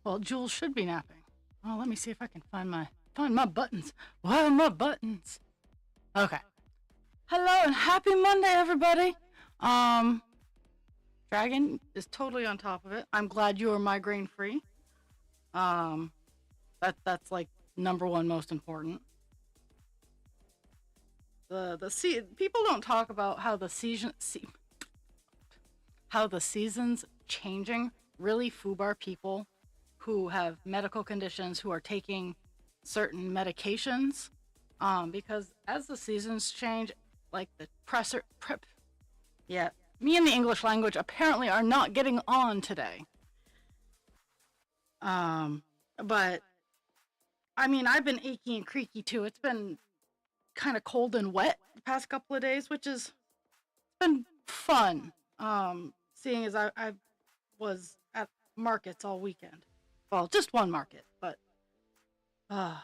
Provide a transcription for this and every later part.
Well, Jules should be napping. Oh, let me see if I can find my buttons. Where are my buttons? Okay. Hello and happy Monday, everybody. Dragon is totally on top of it. I'm glad you are migraine free. That's like number one most important. People don't talk about how the seasons changing really foobar people who have medical conditions, who are taking certain medications, because as the seasons change, like the me and the English language apparently are not getting on today. But I mean, I've been achy and creaky too. It's been kind of cold and wet the past couple of days, which is been fun. Seeing as I was at markets all weekend. Well, just one market, but and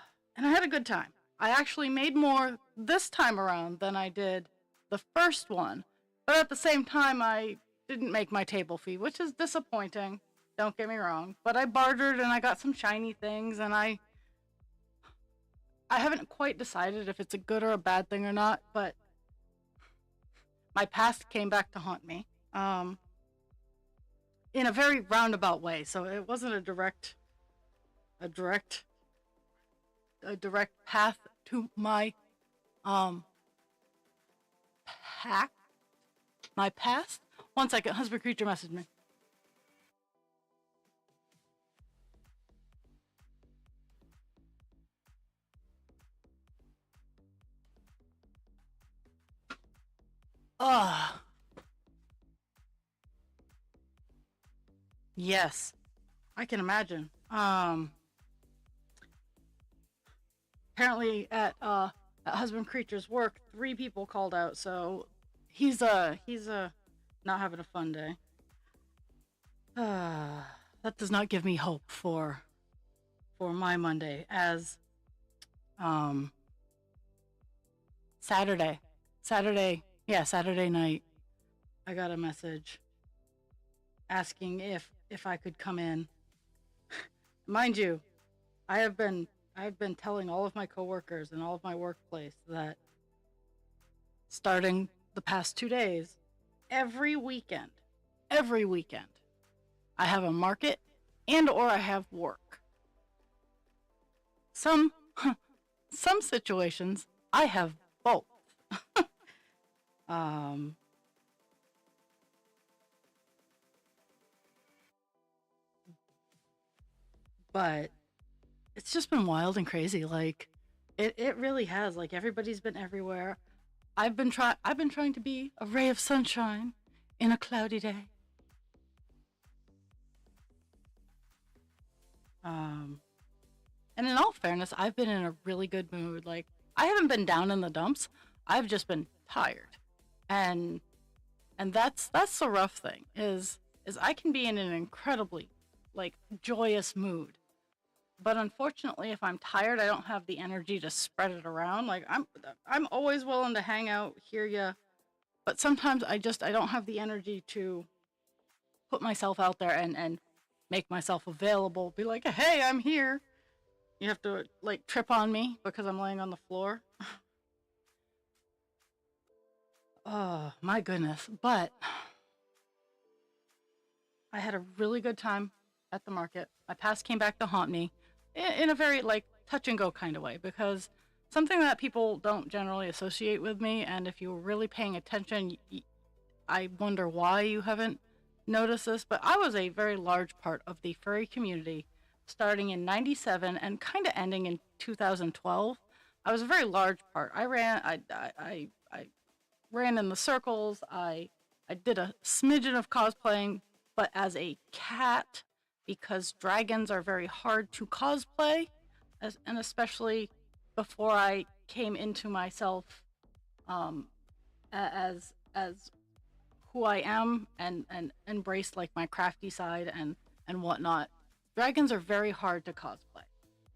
I had a good time. I actually made more this time around than I did the first one, but at the same time, I didn't make my table fee, which is disappointing. Don't get me wrong, but I bartered and I got some shiny things, and I haven't quite decided if it's a good or a bad thing or not, but my past came back to haunt me. In a very roundabout way, so it wasn't a direct path to my my past. 1 second, husband creature messaged me. Yes, I can imagine. Apparently at husband creature's work, 3 people called out, so he's not having a fun day. That does not give me hope for my Monday, as Saturday night, I got a message asking if I could come in. Mind you, I've been telling all of my coworkers and all of my workplace that starting the past 2 days, every weekend, I have a market and or I have work. Some situations I have both. But it's just been wild and crazy. Like it really has. Like everybody's been everywhere. I've been trying to be a ray of sunshine in a cloudy day. And in all fairness, I've been in a really good mood. Like I haven't been down in the dumps. I've just been tired. And that's the rough thing is I can be in an incredibly like joyous mood. But unfortunately, if I'm tired, I don't have the energy to spread it around. Like I'm always willing to hang out, hear ya, but sometimes I don't have the energy to put myself out there and make myself available. Be like, hey, I'm here. You have to like trip on me because I'm laying on the floor. Oh my goodness! But I had a really good time at the market. My past came back to haunt me in a very like touch and go kind of way, because something that people don't generally associate with me, and if you were really paying attention, I wonder why you haven't noticed this, but I was a very large part of the furry community starting in 97 and kind of ending in 2012. I was a very large part. I ran in the circles. I did a smidgen of cosplaying, but as a cat, because dragons are very hard to cosplay, and especially before I came into myself as who I am and embraced like my crafty side and whatnot. Dragons are very hard to cosplay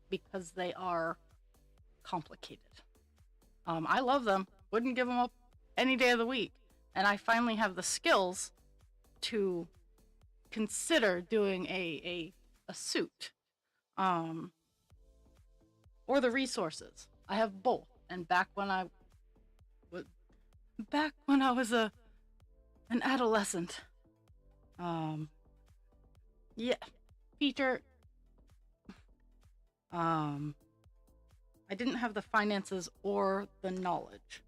because they are complicated. I love them. Wouldn't give them up any day of the week. And I finally have the skills to consider doing a suit um, or the resources. I have both. And was back when I was an adolescent, um, yeah, Peter, um, I didn't have the finances or the knowledge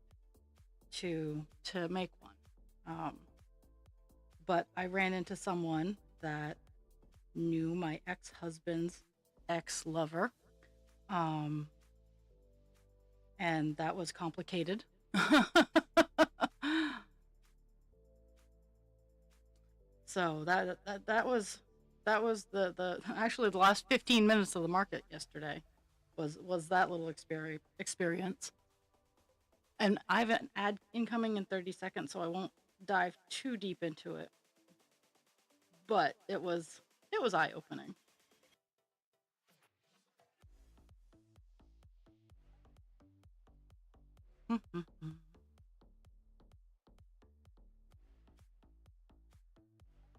to make one. But I ran into someone that knew my ex-husband's ex-lover, um, and that was complicated. So that was the actually the last 15 minutes of the market yesterday was that little experience. And I have an ad incoming in 30 seconds, so I won't dive too deep into it. But it was eye-opening.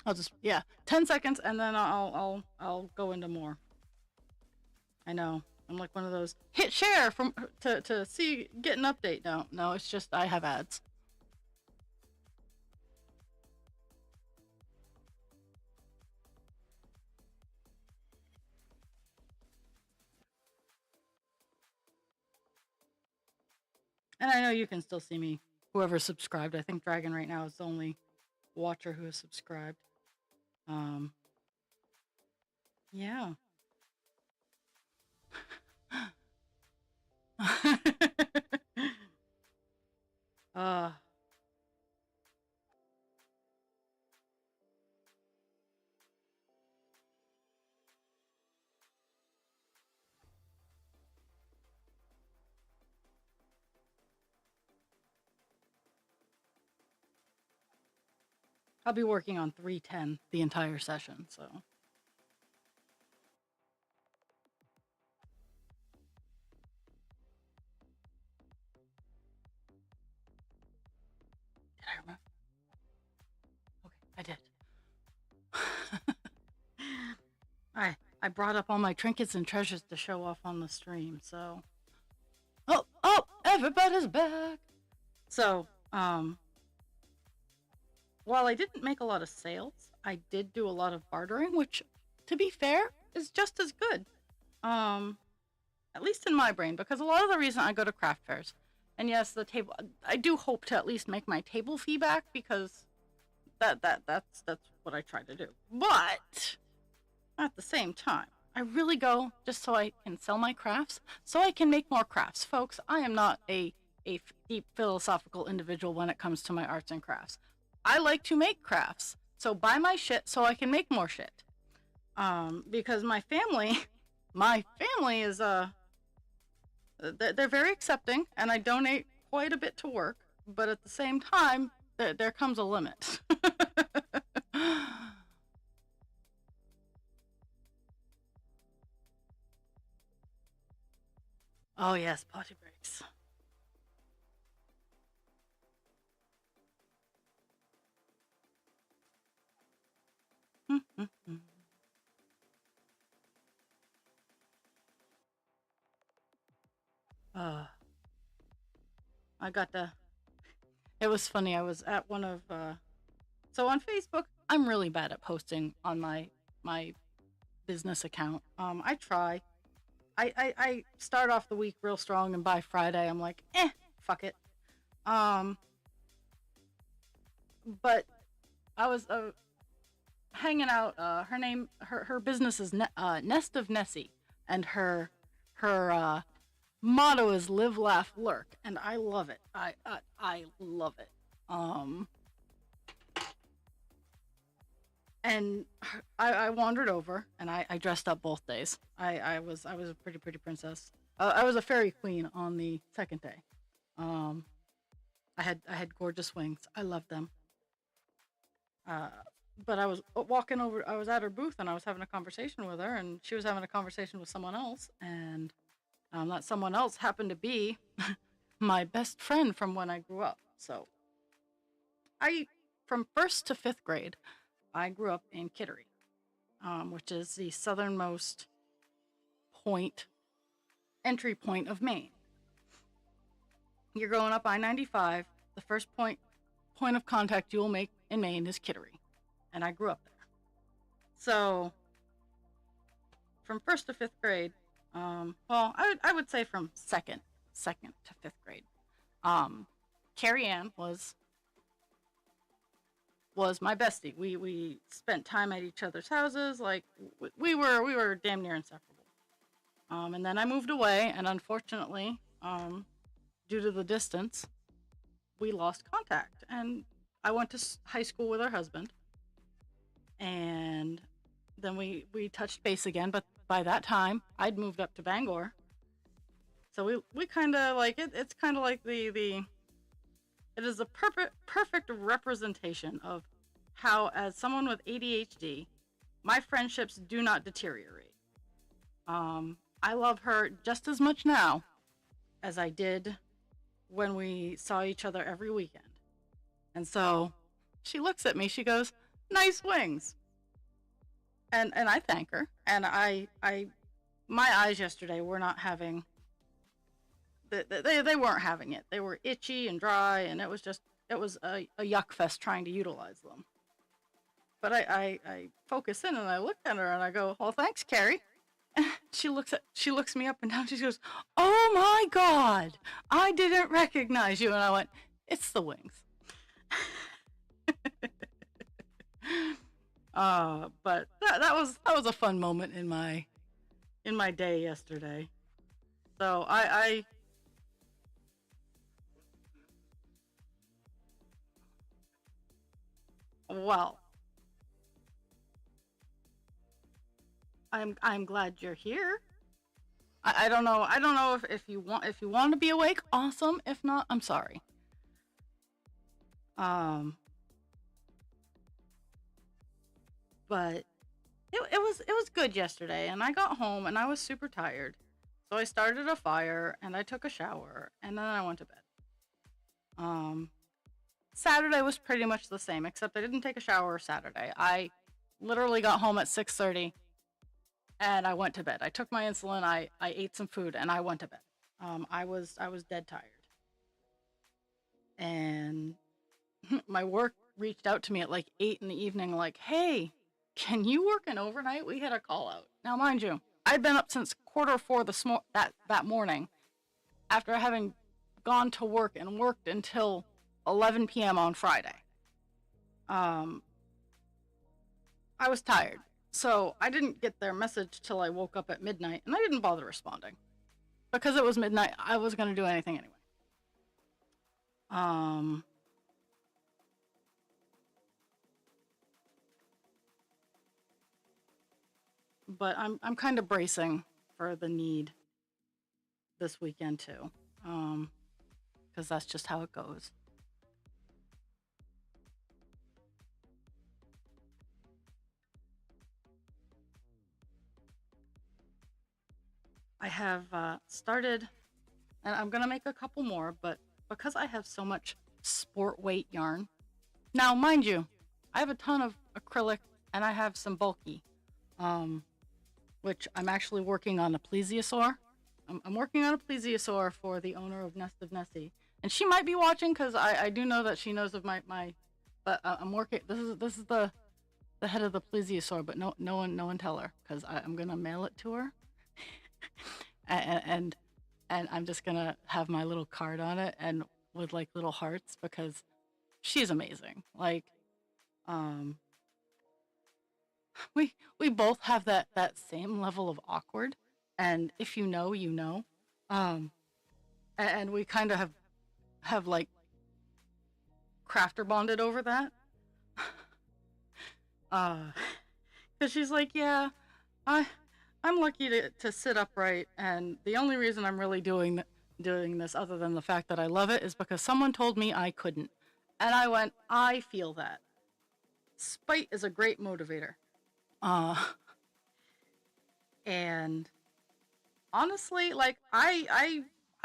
I'll just, yeah, 10 seconds and then I'll go into more. I know. I'm like one of those hit share from to see get an update. No, it's just I have ads. And I know you can still see me. Whoever subscribed. I think Dragon right now is the only watcher who has subscribed. Um yeah. uh I'll be working on 310 the entire session, so did I remember? Okay, I did. I brought up all my trinkets and treasures to show off on the stream, so oh, everybody's back. So, while I didn't make a lot of sales, I did do a lot of bartering, which, to be fair, is just as good. At least in my brain, because a lot of the reason I go to craft fairs, and yes, the table, I do hope to at least make my table fee back because that's what I try to do. But at the same time, I really go just so I can sell my crafts, so I can make more crafts. Folks, I am not a deep philosophical individual when it comes to my arts and crafts. I like to make crafts, so buy my shit so I can make more shit. Because my family, my family is they're very accepting, and I donate quite a bit to work. But at the same time, there comes a limit. Oh yes, potty breaks. uh, I got the. It was funny. I was at one of. So on Facebook, I'm really bad at posting on my business account. I try. I start off the week real strong, and by Friday, I'm like, fuck it. Um, but I was hanging out. Her business is Nest of Nessie, and her motto is live, laugh, lurk, and I love it. I love it. Um, and I wandered over, and I dressed up both days. I was a pretty princess. I was a fairy queen on the second day. Um, I had gorgeous wings. I loved them. Uh, but I was walking over. I was at her booth, and I was having a conversation with her, and she was having a conversation with someone else, and that someone else happened to be my best friend from when I grew up. So I, from first to fifth grade, I grew up in Kittery, which is the southernmost point, entry point of Maine. You're going up I-95. The first point of contact you will make in Maine is Kittery, and I grew up there. So from first to fifth grade, well, I would say from second to fifth grade, Carrie Ann was my bestie. We spent time at each other's houses. Like we were damn near inseparable. And then I moved away, and unfortunately, due to the distance, we lost contact. And I went to high school with her husband, and then we touched base again. But by that time, I'd moved up to Bangor, so we kind of like it. It's kind of like it is a perfect representation of how, as someone with ADHD, my friendships do not deteriorate. I love her just as much now as I did when we saw each other every weekend. And so she looks at me, she goes, "Nice wings." And I thank her. And my eyes yesterday were not having, they weren't having it. They were itchy and dry, and it was a yuck fest trying to utilize them. But I focus in and I look at her and I go, "Well, thanks, Carrie." She looks me up and down. She goes, "Oh my God, I didn't recognize you." And I went, "It's the wings." But that was a fun moment in my day yesterday. So well, I'm glad you're here. I don't know if you want to be awake, awesome. If not, I'm sorry. But it was good yesterday, and I got home and I was super tired. So I started a fire and I took a shower and then I went to bed. Saturday was pretty much the same, except I didn't take a shower Saturday. I literally got home at 6:30 and I went to bed. I took my insulin, I ate some food, and I went to bed. I was dead tired. And my work reached out to me at like 8 in the evening, like, "Hey, can you work an overnight? We had a call out." Now, mind you, I'd been up since 4:45 that morning, after having gone to work and worked until 11 p.m. on Friday. I was tired, so I didn't get their message till I woke up at midnight, and I didn't bother responding because it was midnight. I wasn't going to do anything anyway. But I'm kind of bracing for the need this weekend too, because that's just how it goes. I have started, and I'm gonna make a couple more, but because I have so much sport weight yarn. Now, mind you, I have a ton of acrylic and I have some bulky, which I'm actually working on a plesiosaur. I'm working on a plesiosaur for the owner of Nest of Nessie, and she might be watching because I do know that she knows of my. But I'm working. This is the head of the plesiosaur, but no one tell her because I'm gonna mail it to her, and I'm just gonna have my little card on it and with like little hearts because she's amazing. Like, we both have that same level of awkward, and if you know, you know. And we kind of have like crafter bonded over that. Because she's like, "Yeah, I'm lucky to sit upright, and the only reason I'm really doing this, other than the fact that I love it, is because someone told me I couldn't." And I went, "I feel that. Spite is a great motivator." And honestly, like I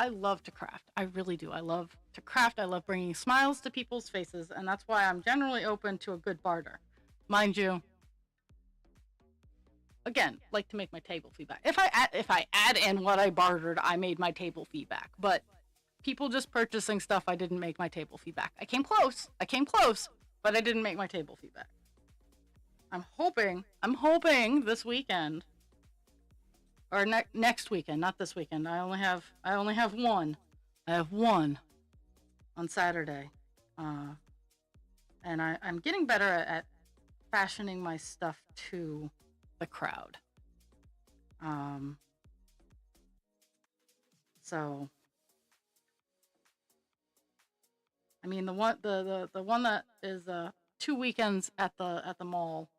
love to craft. I really do. I love to craft. I love bringing smiles to people's faces, and that's why I'm generally open to a good barter. Mind you, again, like to make my table fee back. If I add in what I bartered, I made my table fee back. But people just purchasing stuff, I didn't make my table fee back. I came close. I came close, but I didn't make my table fee back. I'm hoping this weekend or next weekend, not this weekend. I only have one. I have one on Saturday, uh, and I'm getting better at fashioning my stuff to the crowd. Um, so I mean the one that is 2 weekends at the mall,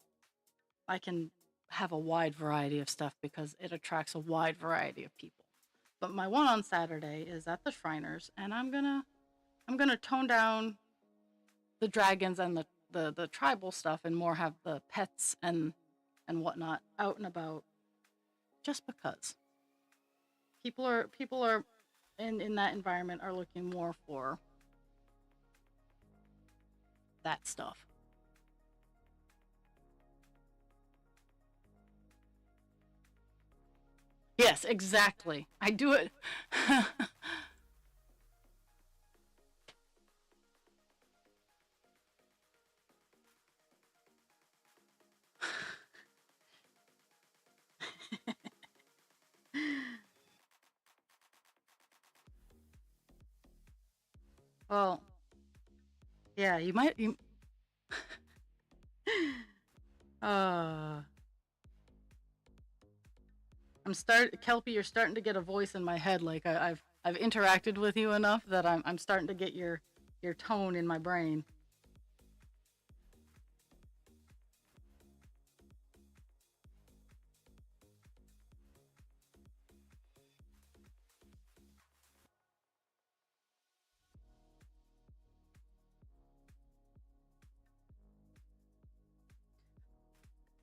I can have a wide variety of stuff because it attracts a wide variety of people. But my one on Saturday is at the Shriners, and I'm gonna tone down the dragons and the tribal stuff and more have the pets and whatnot out and about just because people are in that environment are looking more for that stuff. Yes, exactly. I do it. Well, yeah, you might you uh I'm start Kelpie, you're starting to get a voice in my head. Like I've interacted with you enough that I'm starting to get your tone in my brain.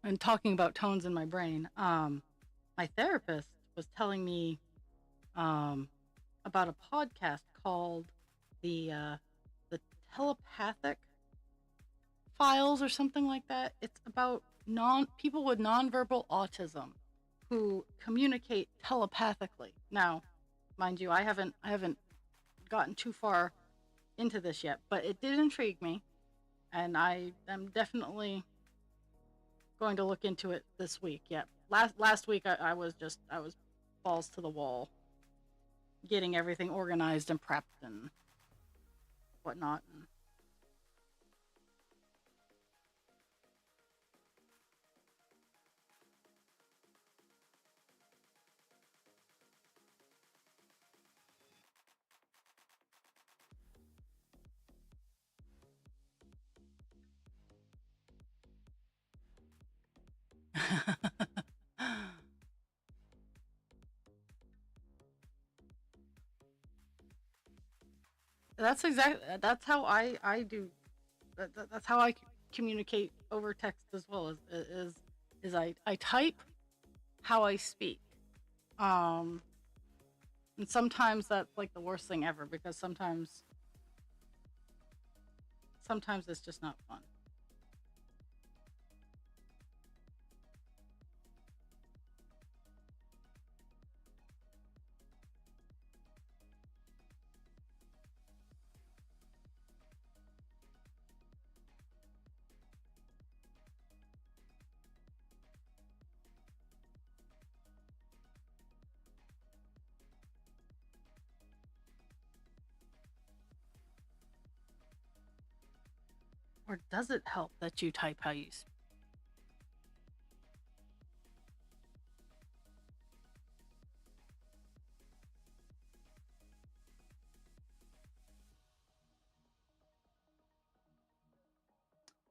And talking about tones in my brain, my therapist was telling me um about a podcast called the the telepathic files or something like that. It's about non people with nonverbal autism who communicate telepathically. Now, mind you, I haven't gotten too far into this yet, but it did intrigue me, and I am definitely going to look into it this week. Yeah, last week I was balls to the wall, getting everything organized and prepped and whatnot. That's how I do. That's how I communicate over text as well. Is I type how I speak. Um, and sometimes that's like the worst thing ever because sometimes it's just not fun. Or does it help that you type how you speak?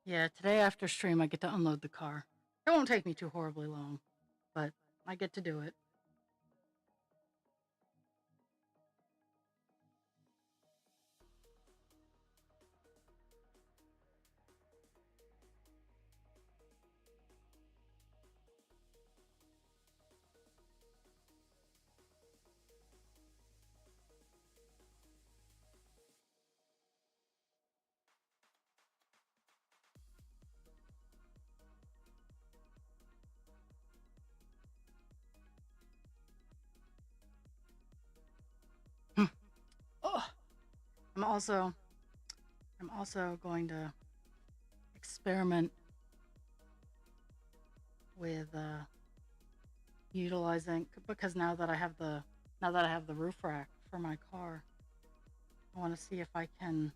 Yeah, today after stream I get to unload the car. It won't take me too horribly long, but I get to do it. I'm also I'm also going to experiment with utilizing, because now that I have the roof rack for my car, I want to see if I can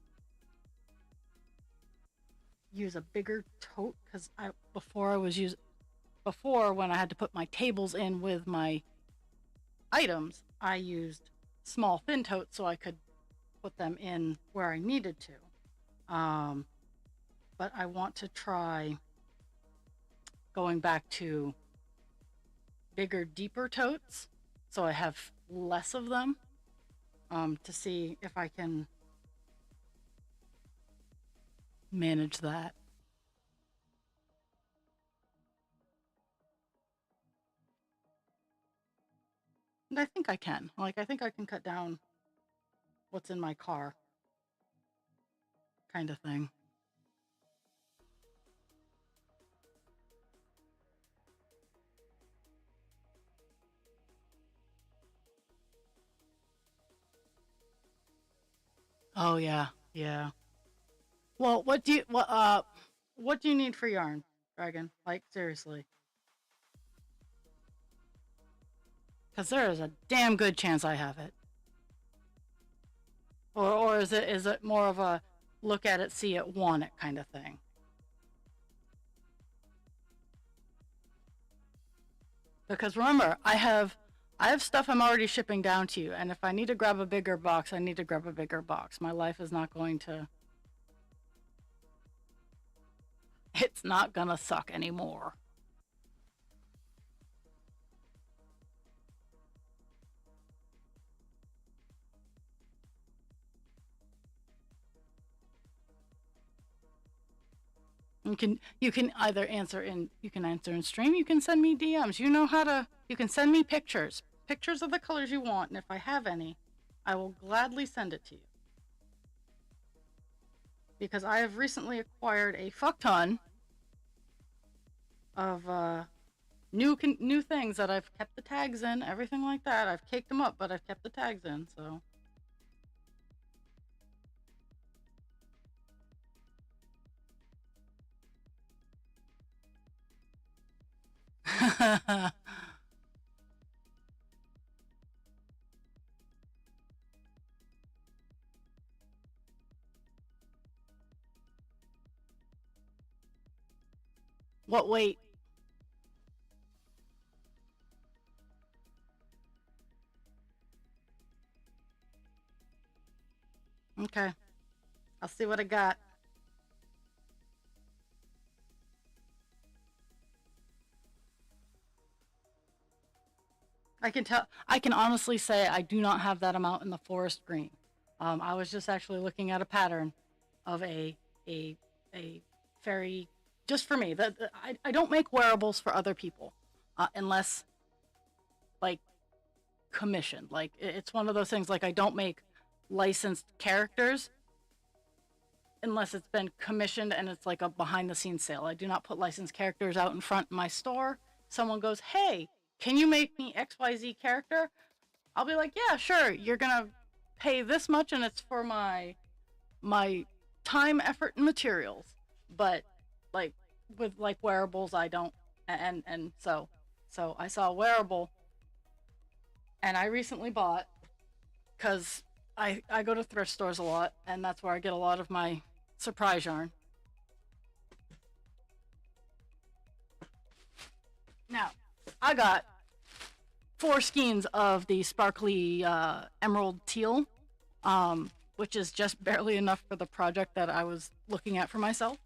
use a bigger tote, because before, when I had to put my tables in with my items, I used small thin totes so I could put them in where I needed to. But I want to try going back to bigger, deeper totes so I have less of them, to see if I can manage that. And I think I can. Like, I think I can cut down what's in my car, kind of thing. Oh yeah, yeah. Well, what do you need for yarn, Dragon? Like, seriously. Because there is a damn good chance I have it. Or is it more of a look at it, see it, want it kind of thing? Because remember, I have stuff I'm already shipping down to you, and if I need to grab a bigger box, I need to grab a bigger box. My life is not going to it's not gonna suck anymore. You can either answer in stream, you can send me DMs. You can send me pictures of the colors you want, and if I have any, I will gladly send it to you. Because I have recently acquired a fuck ton of new things that I've kept the tags in, everything like that. I've caked them up, but I've kept the tags in, so. What, wait? Okay. I'll see what I got. I can honestly say I do not have that amount in the forest green. I was just actually looking at a pattern of a a fairy, just for me. I don't make wearables for other people, unless, like, commissioned. Like, it's one of those things, like, I don't make licensed characters unless it's been commissioned and it's like a behind the scenes sale. I do not put licensed characters out in front of my store. Someone goes, "Hey, can you make me XYZ character?" I'll be like, "Yeah, sure. You're going to pay this much and it's for my time, effort, and materials." But, like, with, like, wearables, I don't. And so I saw a wearable, and I recently bought, because I go to thrift stores a lot, and that's where I get a lot of my surprise yarn. Now, I got 4 skeins of the sparkly emerald teal, which is just barely enough for the project that I was looking at for myself.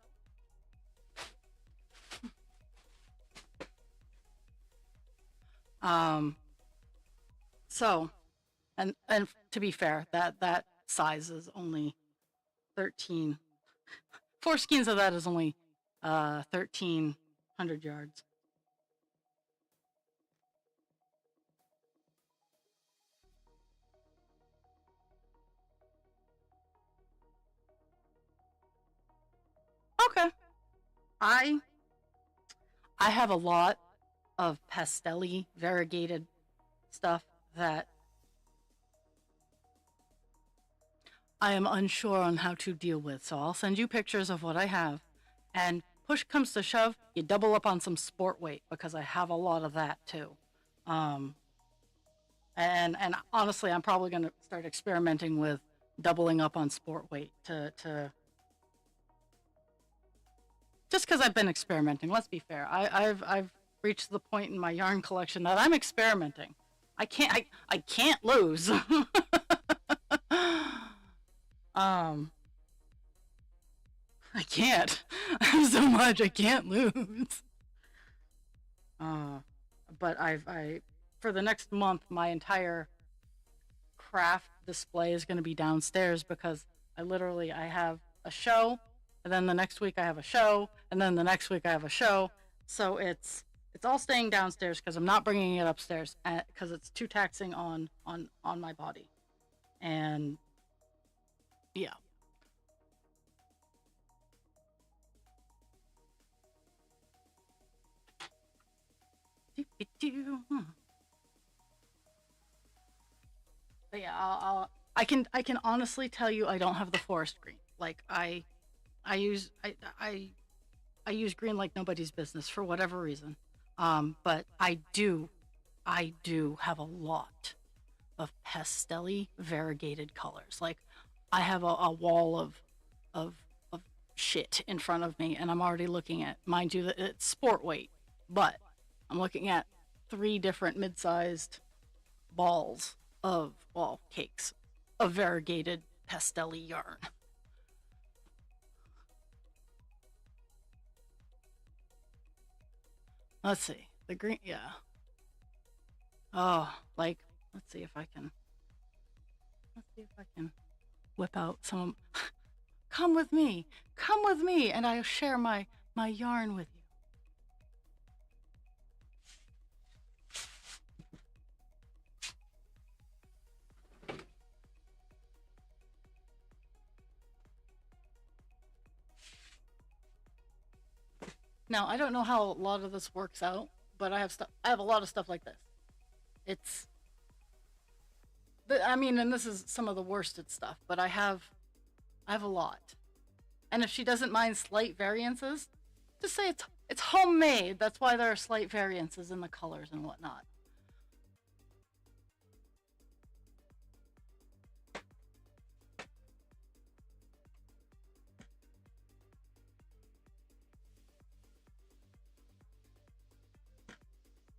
So, and to be fair, that size is only 13. 4 skeins of that is only 1,300 yards. Okay. I I have a lot of pastelly variegated stuff that I am unsure on how to deal with. So I'll send you pictures of what I have. And push comes to shove, you double up on some sport weight because I have a lot of that too. Um, and honestly, I'm probably going to start experimenting with doubling up on sport weight to just because I've been experimenting. Let's be fair. I've reached the point in my yarn collection that I'm experimenting. I can't lose. um, I can't. I have so much I can't lose. Uh, but I for the next month my entire craft display is going to be downstairs because I have a show, and then the next week I have a show, and then the next week I have a show. So it's all staying downstairs because I'm not bringing it upstairs because it's too taxing on my body. And yeah. But yeah, I can honestly tell you I don't have the forest green. Like I use I use green like nobody's business for whatever reason. But I do have a lot of pastelly variegated colors. Like I have a wall of of shit in front of me, and I'm already looking at, mind you, that it's sport weight, but I'm looking at three different mid-sized balls of, well, cakes of variegated pastelly yarn. Let's see. The green, yeah. Oh, like, let's see if I can. Let's see if I can whip out some. Come with me. Come with me, and I'll share my yarn with you. Now, I don't know how a lot of this works out, but I have a lot of stuff like this. It's I mean, and this is some of the worsted stuff, but I have a lot. And if she doesn't mind slight variances, just say it's homemade. That's why there are slight variances in the colors and whatnot.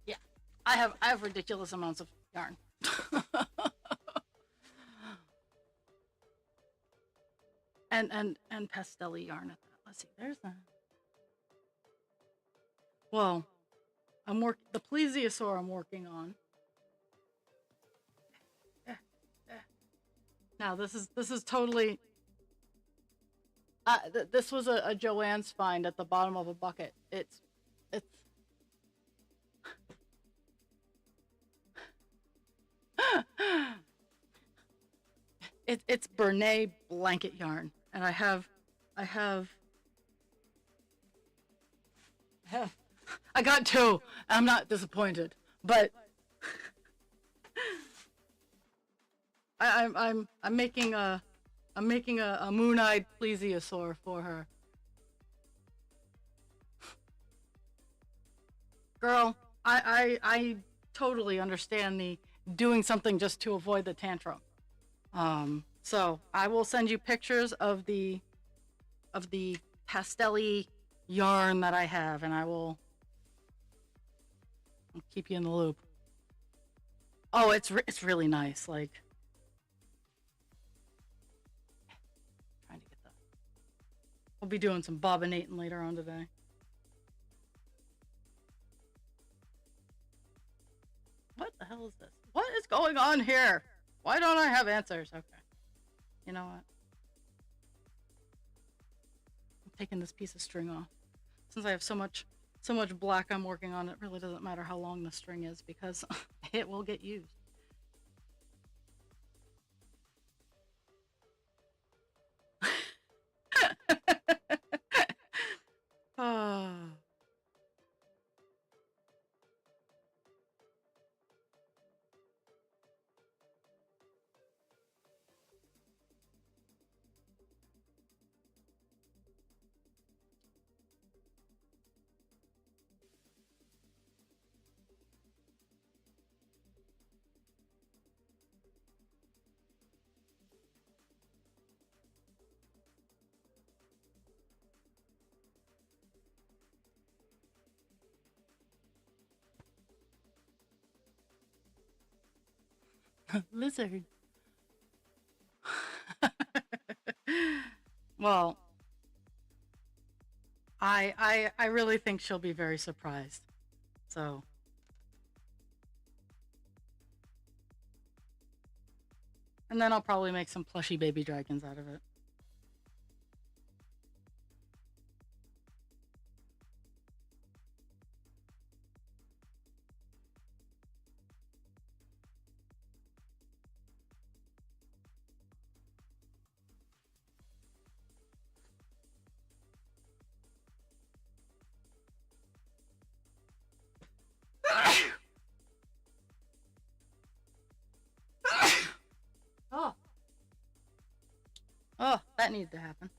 Yeah, I have ridiculous amounts of yarn. And pastelly yarn at that. Let's see. There's that. Well, the plesiosaur I'm working on. Now this is totally. This was a Joanne's find at the bottom of a bucket. It's it's Bernay blanket yarn, and I have I got two. I'm not disappointed, but I'm making a moon-eyed plesiosaur for her. Girl, I totally understand the doing something just to avoid the tantrum. So I will send you pictures of the pastelly yarn that I have, and I'll keep you in the loop. Oh, it's really nice. Like, trying to get that. We'll be doing some bobbinating later on today. What the hell is this? What is going on here? Why don't I have answers? Okay. You know what? I'm taking this piece of string off. Since I have so much black I'm working on, it really doesn't matter how long the string is because it will get used. Oh. Lizard. Well, I really think she'll be very surprised. So, and then I'll probably make some plushy baby dragons out of it. Oh, oh, that needed to happen.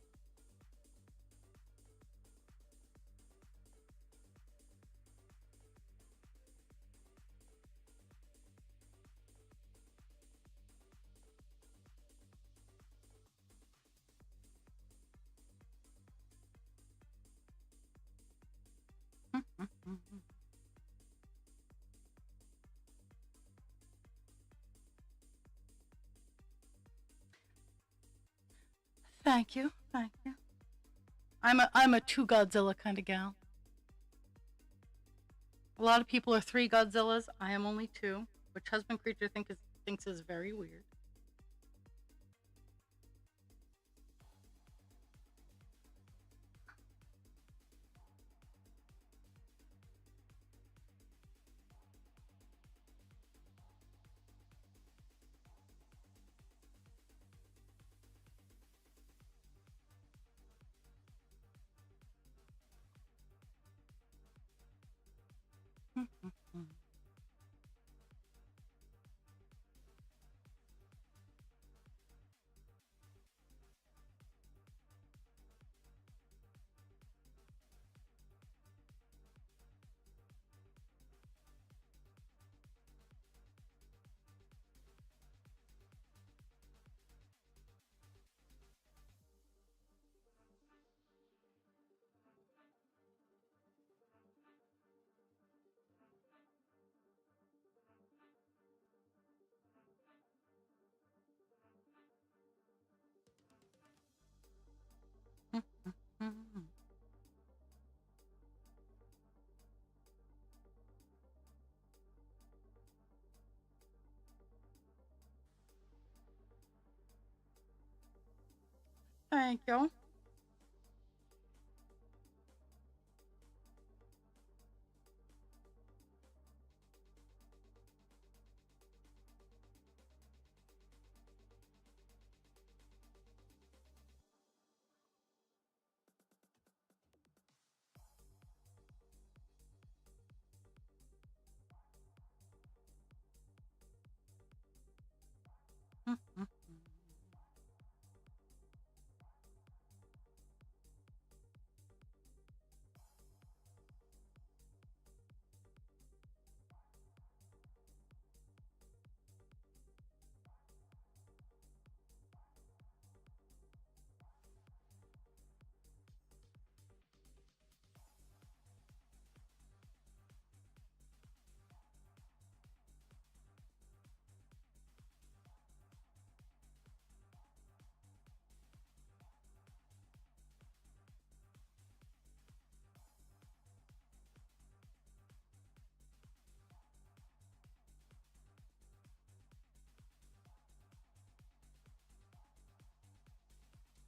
Thank you, thank you. I'm a two Godzilla kind of gal. A lot of people are three Godzillas. I am only two, which husband creature thinks is very weird. Thank you.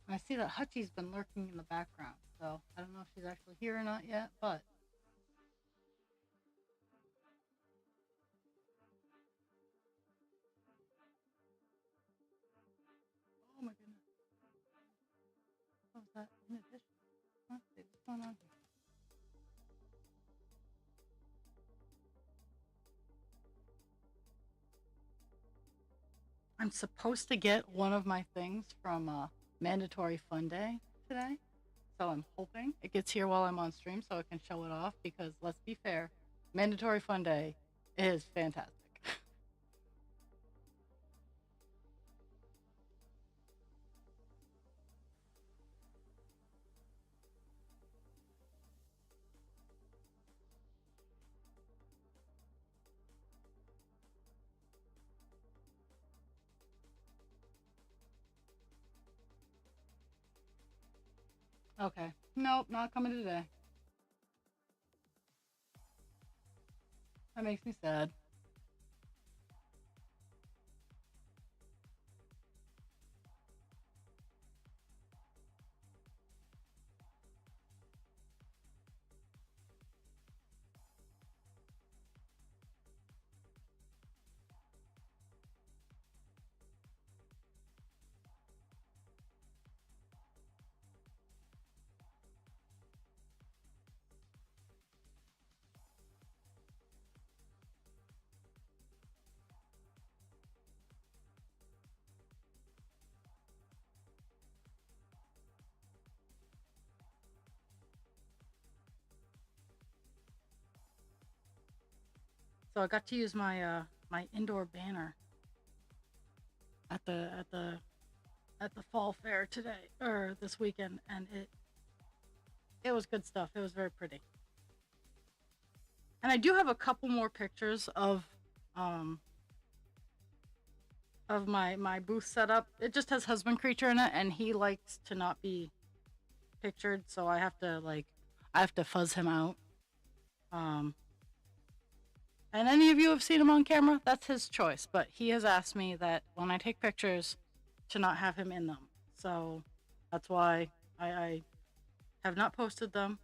I see that Hutchie's been lurking in the background, so I don't know if she's actually here or not yet, but oh my goodness, what was that in addition? Let's see what's going on here. I'm supposed to get one of my things from Mandatory Fun Day today, so I'm hoping it gets here while I'm on stream so I can show it off because let's be fair, Mandatory Fun Day is fantastic. Okay. Nope, not coming today. That makes me sad. So I got to use my indoor banner at the fall fair today or this weekend, and it was good stuff. It was very pretty. And I do have a couple more pictures um of my booth setup. It just has husband creature in it, and he likes to not be pictured, so I have to fuzz him out. Um, and any of you have seen him on camera, that's his choice. But he has asked me that when I take pictures, to not have him in them. So that's why I have not posted them.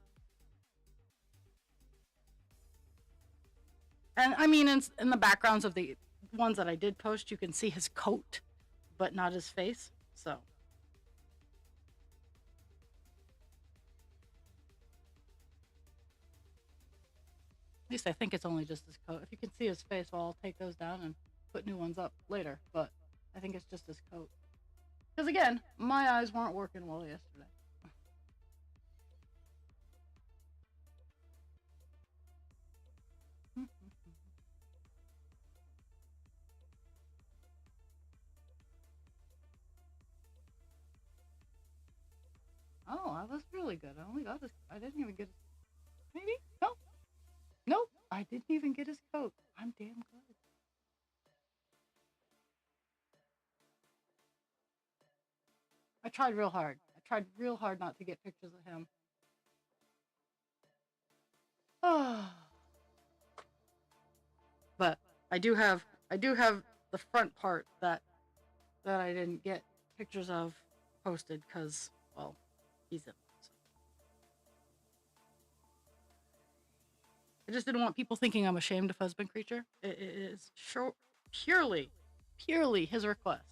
And I mean, in the backgrounds of the ones that I did post, you can see his coat, but not his face. So at least I think it's only just his coat. If you can see his face, well, I'll take those down and put new ones up later. But I think it's just his coat. Because again, my eyes weren't working well yesterday. Oh, that was really good. I only got his. I didn't even get his. Maybe? No. Nope. I didn't even get his coat. I'm damn good. I tried real hard. I tried real hard not to get pictures of him. But I do have the front part that I didn't get pictures of posted because, well, he's in. So. I just didn't want people thinking I'm ashamed of husband creature. It is purely, purely his request.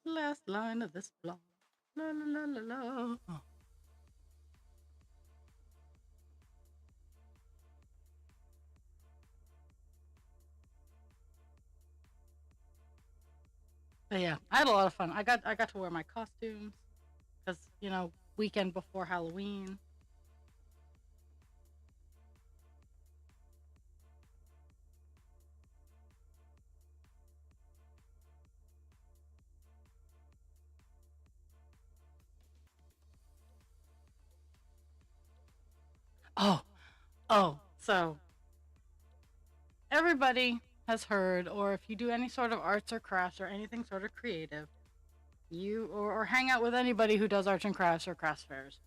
Last line of this blog. La la la la la. Oh. But yeah, I had a lot of fun. I got to wear my costumes because weekend before Halloween. Oh, so everybody has heard, or if you do any sort of arts or crafts or anything sort of creative, or hang out with anybody who does arts and crafts or crafts fairs,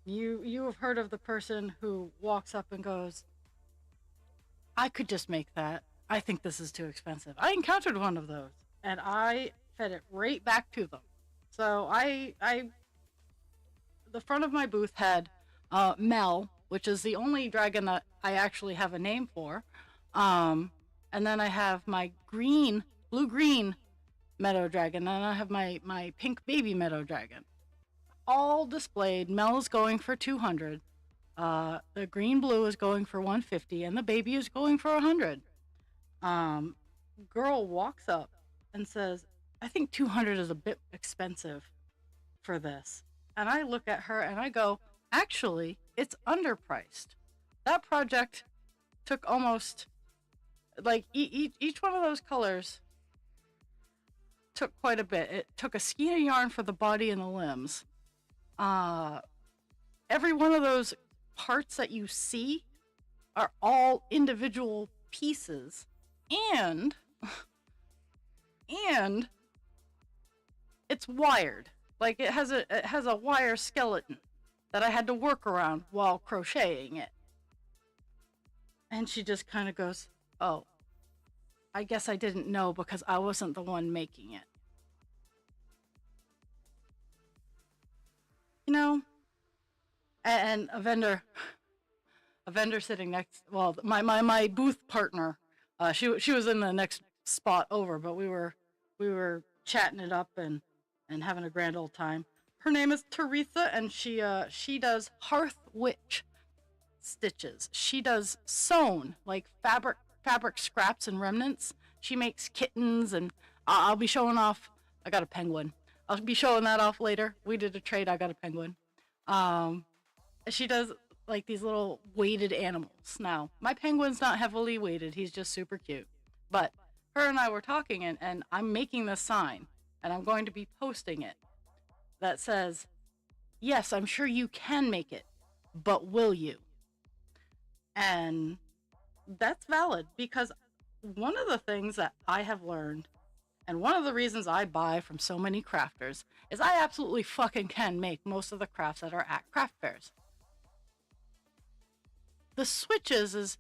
you have heard of the person who walks up and goes, I could just make that. I think this is too expensive. I encountered one of those, and I fed it right back to them. So the front of my booth had Mel, which is the only dragon that I actually have a name for. And then I have my blue green meadow dragon, and I have my pink baby meadow dragon. All displayed. Mel is going for 200. The green blue is going for 150, and the baby is going for 100. Girl walks up and says, I think 200 is a bit expensive for this. And I look at her and I go, actually, it's underpriced. That project took almost, like, each one of those colors took quite a bit. It took a skein of yarn for the body and the limbs. Every one of those parts that you see are all individual pieces, and it's wired. Like, it has a wire skeleton that I had to work around while crocheting it. And she just kind of goes, oh, I guess I didn't know because I wasn't the one making it. You know, and a vendor sitting next, well, my booth partner, she was in the next spot over, but we were chatting it up and having a grand old time. Her name is Teresa, and she does Hearth Witch stitches. She does sewn, like fabric scraps and remnants. She makes kittens, and I'll be showing off. I got a penguin. I'll be showing that off later. We did a trade. I got a penguin. She does like these little weighted animals. Now, my penguin's not heavily weighted. He's just super cute. But her and I were talking, and I'm making this sign, and I'm going to be posting it that says, yes, I'm sure you can make it, but will you? And that's valid, because one of the things that I have learned, and one of the reasons I buy from so many crafters, is I absolutely fucking can make most of the crafts that are at craft fairs. The switch is,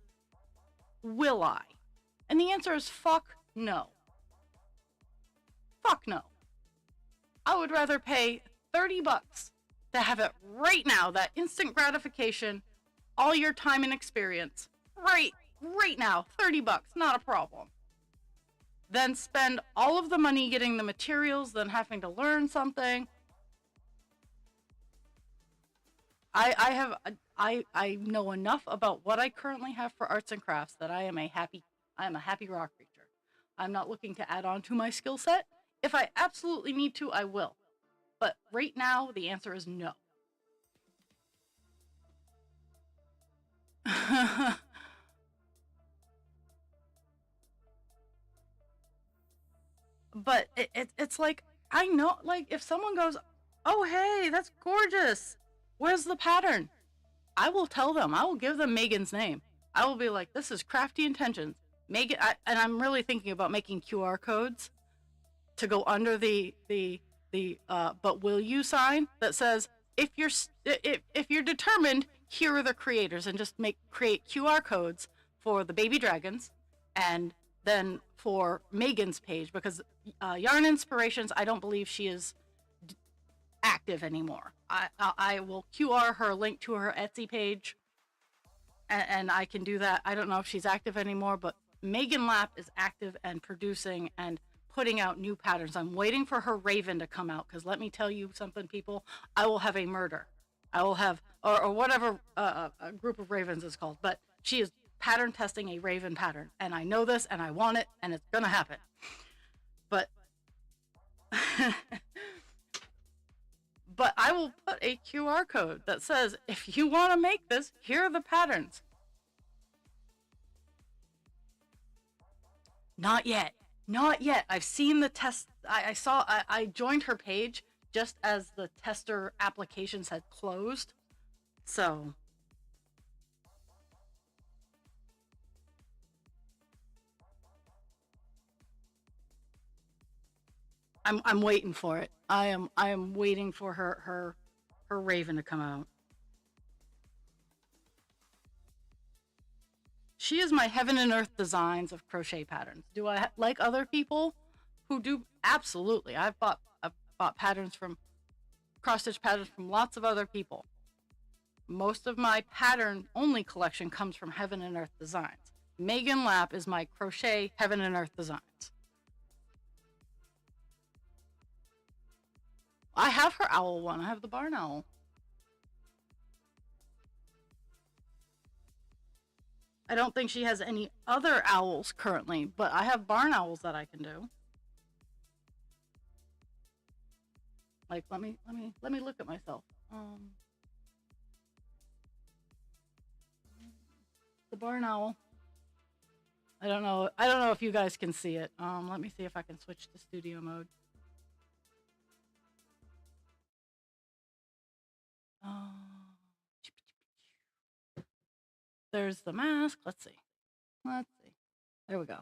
will I? And the answer is fuck no. Fuck no. I would rather pay $30 to have it right now, that instant gratification, all your time and experience, right now, $30, not a problem. Then spend all of the money getting the materials, then having to learn something. I know enough about what I currently have for arts and crafts that I am a happy rock creature. I'm not looking to add on to my skill set. If I absolutely need to, I will. But right now, the answer is no. But it's like, I know, like, if someone goes, oh, hey, that's gorgeous, where's the pattern? I will tell them. I will give them Megan's name. I will be like, this is Crafty Intentions. Megan, and I'm really thinking about making QR codes to go under the but will you sign that says, if you're determined, here are the creators, and just create QR codes for the baby dragons, and then for Megan's page, because Yarn Inspirations, I don't believe she is active anymore. I will QR her link to her Etsy page, and I can do that. I don't know if she's active anymore, but Megan Lapp is active and producing and putting out new patterns. I'm waiting for her Raven to come out, because let me tell you something, people, I will have a murder. I will have, or whatever a group of ravens is called, but she is pattern testing a Raven pattern, and I know this, and I want it, and it's gonna happen. But but I will put a QR code that says, if you want to make this, here are the patterns. Not yet. I've seen the test. I joined her page just as the tester applications had closed. So I'm waiting for it. I am waiting for her raven to come out. She is my heaven and earth designs of crochet patterns. Do I like other people who do? Absolutely. I've bought patterns from cross stitch patterns from lots of other people. Most of my pattern only collection comes from heaven and earth designs. Megan Lapp is my crochet heaven and earth designs. I have her owl one. I have the barn owl. I don't think she has any other owls currently, but I have barn owls that I can do. Like, let me look at myself. The barn owl. I don't know. I don't know if you guys can see it. Let me see if I can switch to studio mode. There's the mask. Let's see. Let's see. There we go.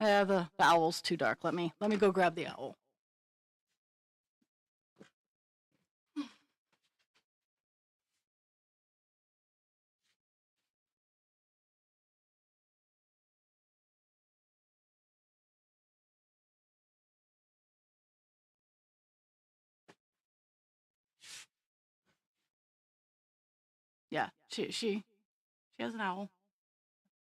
The owl's too dark. Let me go grab the owl. Yeah, she has an owl.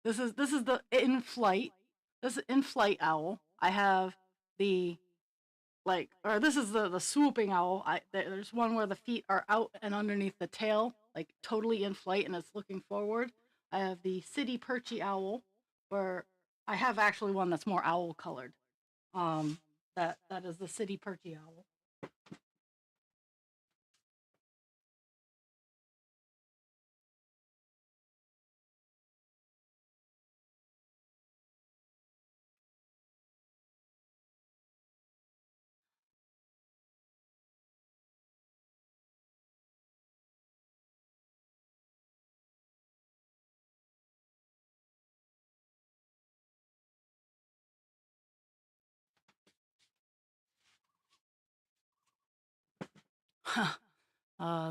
This is the in flight. This is in flight owl. I have the or this is the swooping owl. There's one where the feet are out and underneath the tail, like totally in flight, and it's looking forward. I have the city perchy owl, where I have actually one that's more owl colored. That is the city perchy owl.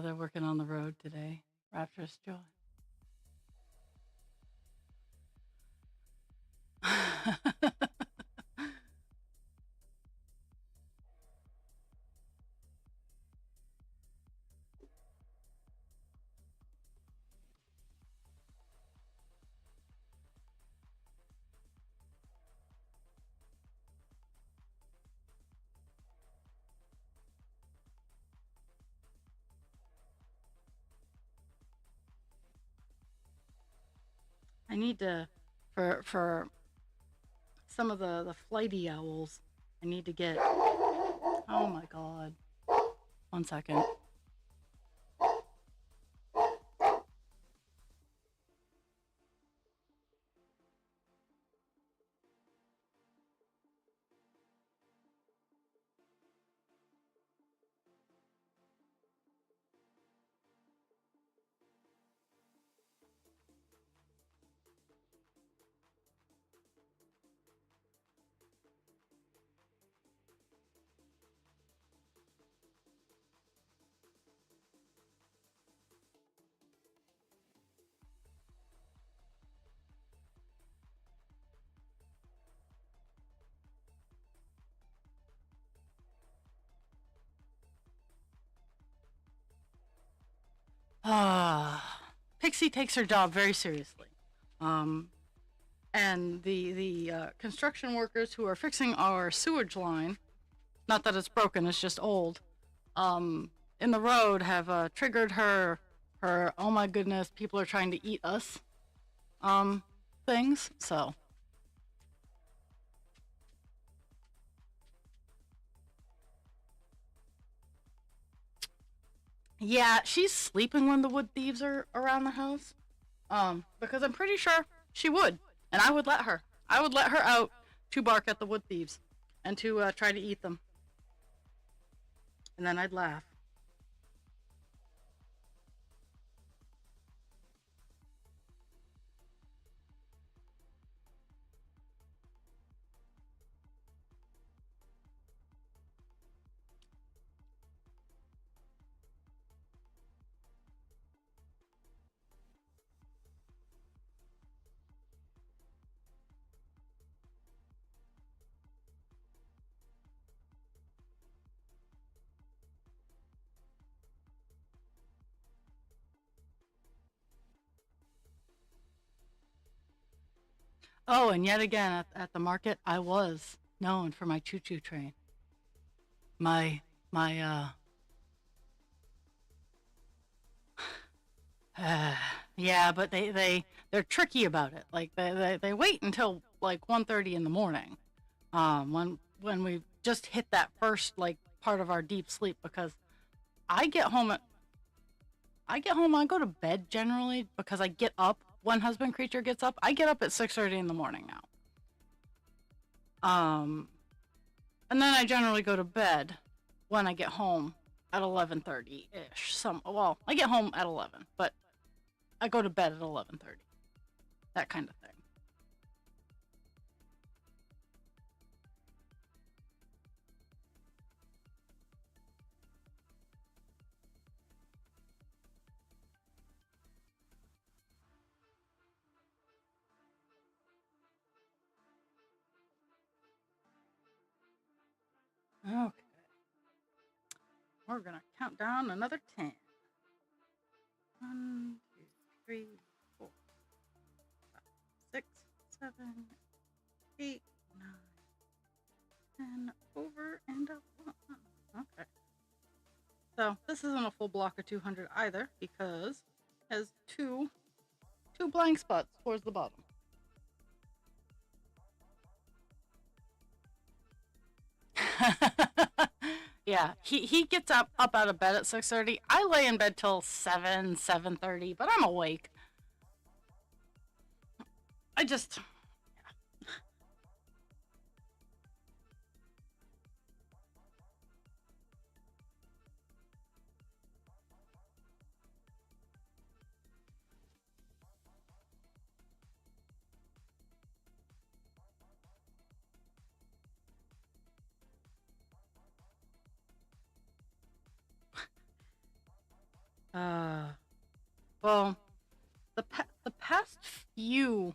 They're working on the road today. Rapturous joy. I need to for some of the flighty owls. I need to get. Oh my god! 1 second. Ah, Pixie takes her job very seriously. Um, and the construction workers who are fixing our sewage line, not that it's broken, it's just old, in the road have triggered her oh my goodness, people are trying to eat us things. So yeah, she's sleeping when the wood thieves are around the house. Because I'm pretty sure she would, and I would let her. I would let her out to bark at the wood thieves and to try to eat them, and then I'd laugh. Oh, and yet again at the market, I was known for my choo-choo train. My my yeah, but they're tricky about it. Like they wait until like 1:30 in the morning. When we just hit that first like part of our deep sleep because I get home at I go to bed generally because I get up when husband creature gets up. I get up at 6:30 in the morning now. Um and then I generally go to bed when I get home at 11:30 ish. I get home at 11, but I go to bed at 11:30. That kind of thing. Okay. We're gonna count down another 10. 1, 2, 3, 4, 5, 6, 7, 8, 9, 10. Over and up. Okay. So this isn't a full block of 200 either because it has two blank spots towards the bottom. Yeah, he gets up out of bed at 6:30. I lay in bed till 7:30, but I'm awake. I just uh well, the past few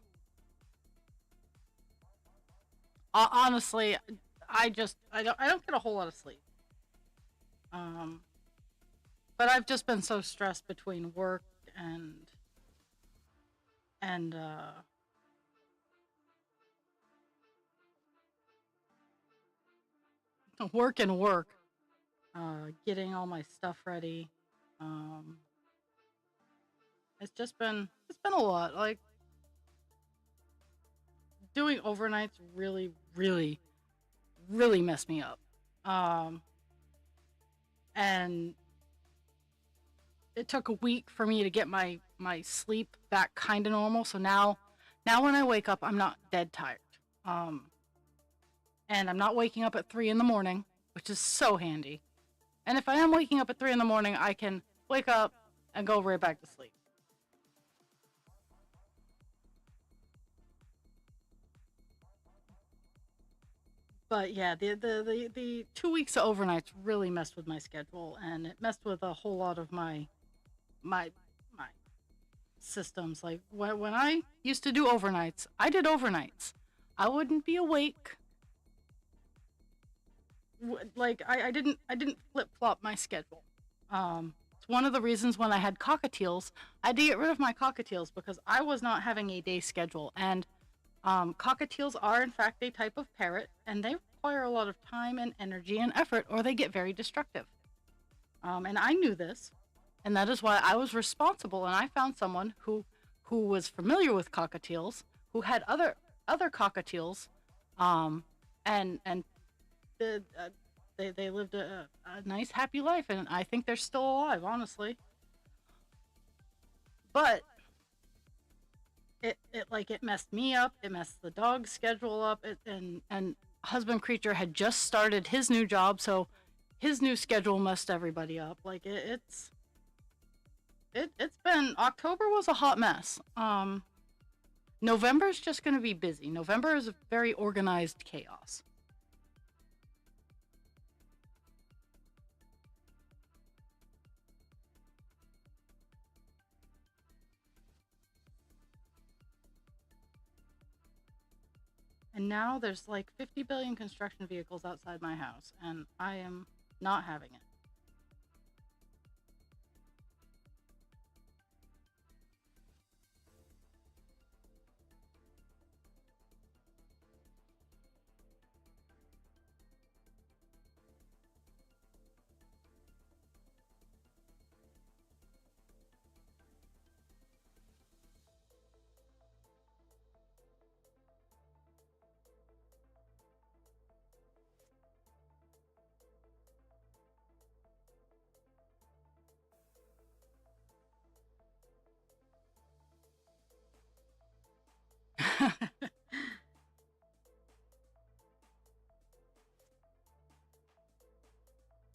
honestly, I don't get a whole lot of sleep. Um but I've just been so stressed between work and and work and work, getting all my stuff ready. Um it's been a lot. Like doing overnights really messed me up. Um and it took a week for me to get my sleep back kind of normal. So now when I wake up, I'm not dead tired. Um and I'm not waking up at 3 in the morning, which is so handy. And if I am waking up at 3 in the morning, I can wake up and go right back to sleep. But yeah, the 2 weeks of overnights really messed with my schedule, and it messed with a whole lot of my my systems. Like when I used to do overnights, I did overnights. I wouldn't be awake. Like I didn't flip flop my schedule. It's one of the reasons when I had cockatiels, I had to get rid of my cockatiels because I was not having a day schedule. And cockatiels are in fact a type of parrot, and they require a lot of time and energy and effort, or they get very destructive. And I knew this, and that is why I was responsible. And I found someone who was familiar with cockatiels, who had other cockatiels, um, and the, they lived a nice happy life, and I think they're still alive, honestly. But it messed me up. It messed the dog's schedule up. And husband creature had just started his new job, so his new schedule messed everybody up. Like it's been October was a hot mess. November's just going to be busy. November is a very organized chaos. And now there's like 50 billion construction vehicles outside my house, and I am not having it.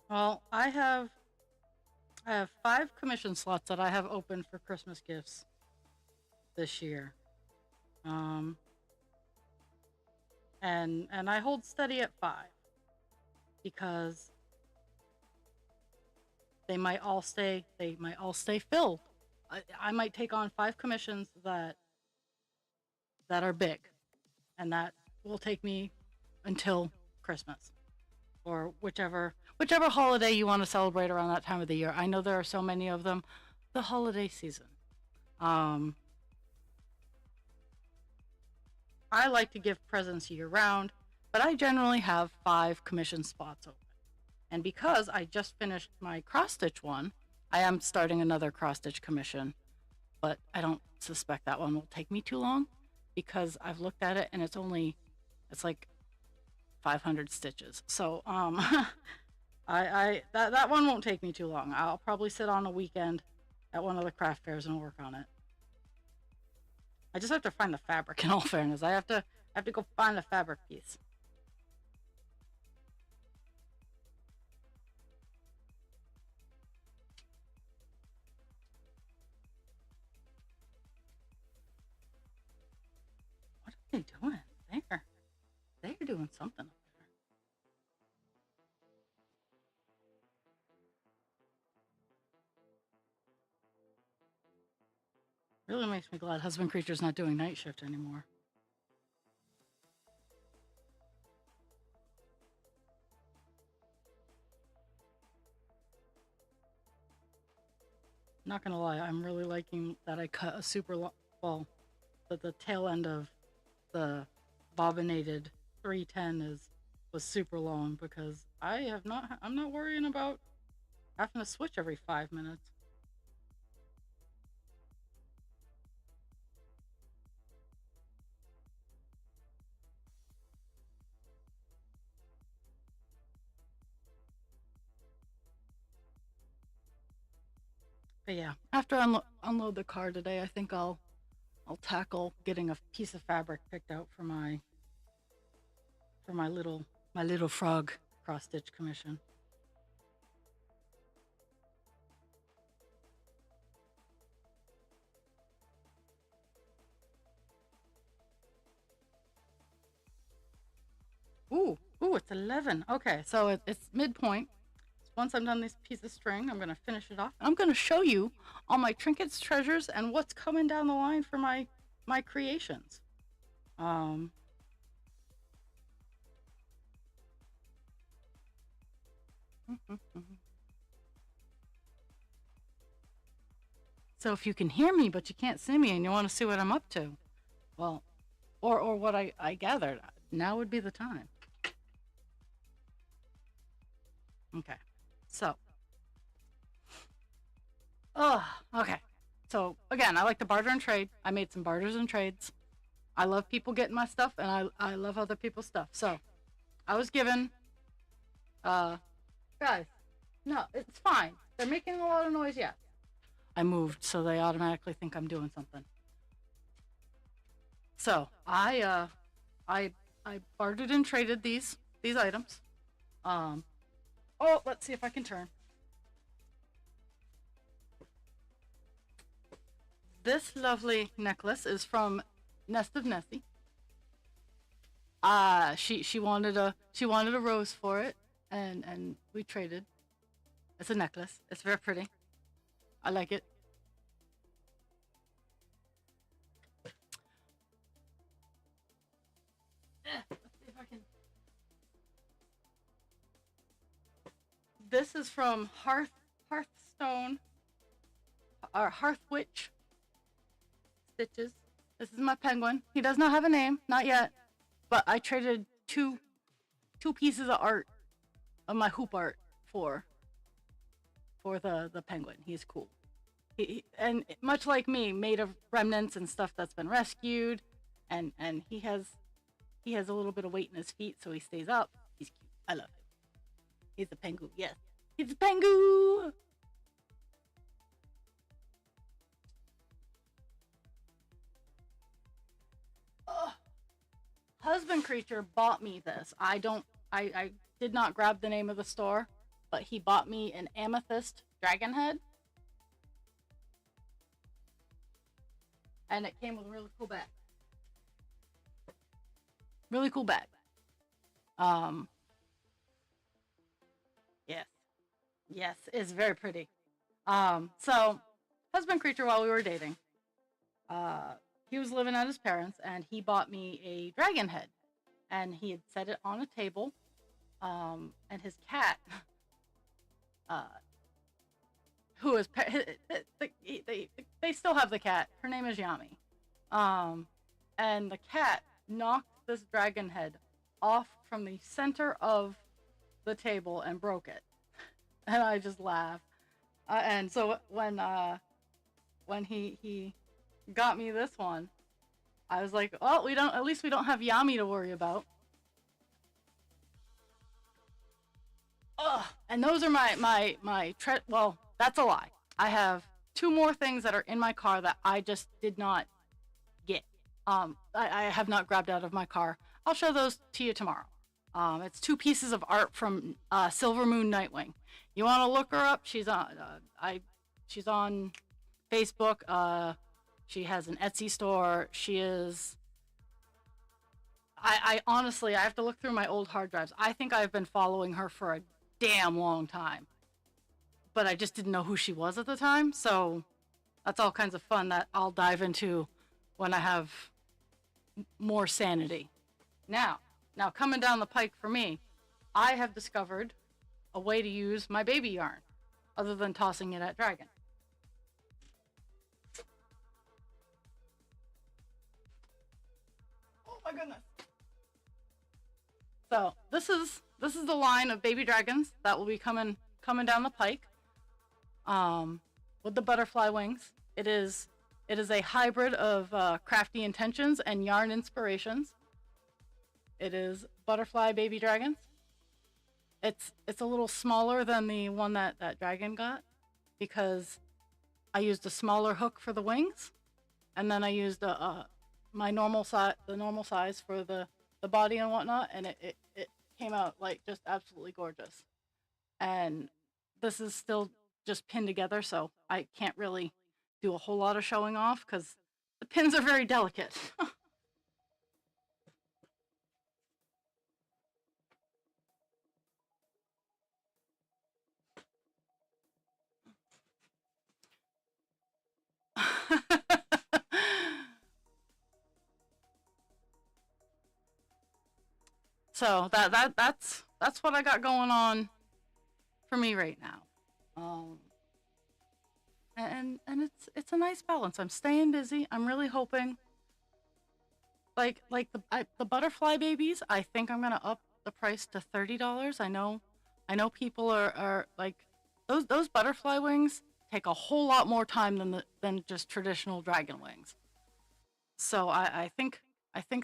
Well, I have 5 commission slots that I have open for Christmas gifts this year. Um, and I hold steady at 5 because they might all stay filled. I might take on 5 commissions that are big, and that will take me until Christmas or whichever holiday you want to celebrate around that time of the year. I know there are so many of them. The holiday season. Um, I like to give presents year round, but I generally have 5 commission spots open. And because I just finished my cross stitch one, I am starting another cross stitch commission, but I don't suspect that one will take me too long because I've looked at it and it's like 500 stitches. So that one won't take me too long. I'll probably sit on a weekend at one of the craft fairs and work on it. I just have to find the fabric. In all fairness, I have to go find the fabric piece. What are they doing there? They're doing something up there. Really makes me glad Husband Creature's not doing night shift anymore. Not gonna lie, I'm really liking that I cut a super long, well, the tail end of the bobbinated 310 was super long because I'm not worrying about having to switch every 5 minutes. But yeah, after I unload the car today, I think I'll tackle getting a piece of fabric picked out for my little frog cross stitch commission. Ooh, it's 11. Okay, so it's midpoint. Once I'm done this piece of string, I'm going to finish it off. I'm going to show you all my trinkets, treasures, and what's coming down the line for my creations. So if you can hear me but you can't see me and you want to see what I'm up to, well, or what I gathered, now would be the time. Okay, so, okay. So again, I like to barter and trade. I made some barters and trades. I love people getting my stuff, and I love other people's stuff. So I was given, guys, no, it's fine. They're making a lot of noise. Yeah, I moved, so they automatically think I'm doing something. So I bartered and traded these items. Oh, let's see if I can turn. This lovely necklace is from Nest of Nessie. She wanted a rose for it, and we traded. It's a necklace. It's very pretty. I like it. Let's see if I can. This is from Hearthstone, or Hearthwitch Stitches. This is my penguin. He does not have a name, not yet. But I traded two pieces of art of my hoop art for the penguin. He's cool. And much like me, made of remnants and stuff that's been rescued, and he has a little bit of weight in his feet, so he stays up. He's cute. I love him. He's a pengu. Yes, he's a pengu. husband creature bought me this. I did not grab the name of the store, but he bought me an amethyst dragon head. And it came with a really cool bag. Really cool bag. Yes. Yes, it's very pretty. So husband creature while we were dating. He was living at his parents and he bought me a dragon head. And he had set it on a table. And his cat, uh, who is they still have the cat. Her name is Yami. And the cat knocked this dragon head off from the center of the table and broke it. And I just laughed. And so when he got me this one, I was like, "Oh, at least we don't have Yami to worry about." Ugh. And those are well, that's a lie. I have two more things that are in my car that I just did not get. I have not grabbed out of my car. I'll show those to you tomorrow. It's two pieces of art from Silver Moon Nightwing. You want to look her up? She's on Facebook. She has an Etsy store. She is. I honestly, I have to look through my old hard drives. I think I've been following her for a damn long time, but I just didn't know who she was at the time. So that's all kinds of fun that I'll dive into when I have more sanity. Now coming down the pike for me, I have discovered a way to use my baby yarn other than tossing it at Dragon. Oh my goodness. So this is the line of baby dragons that will be coming down the pike. With the butterfly wings. It is a hybrid of crafty intentions and yarn inspirations. It is butterfly baby dragons. It's a little smaller than the one that dragon got because I used a smaller hook for the wings, and then I used my normal size for the body and whatnot, and it came out like just absolutely gorgeous. And this is still just pinned together, so I can't really do a whole lot of showing off because the pins are very delicate. So that's what I got going on for me right now. And it's a nice balance. I'm staying busy. I'm really hoping like the butterfly babies, I think I'm gonna up the price to $30. I know people are like those butterfly wings take a whole lot more time than just traditional dragon wings. So I think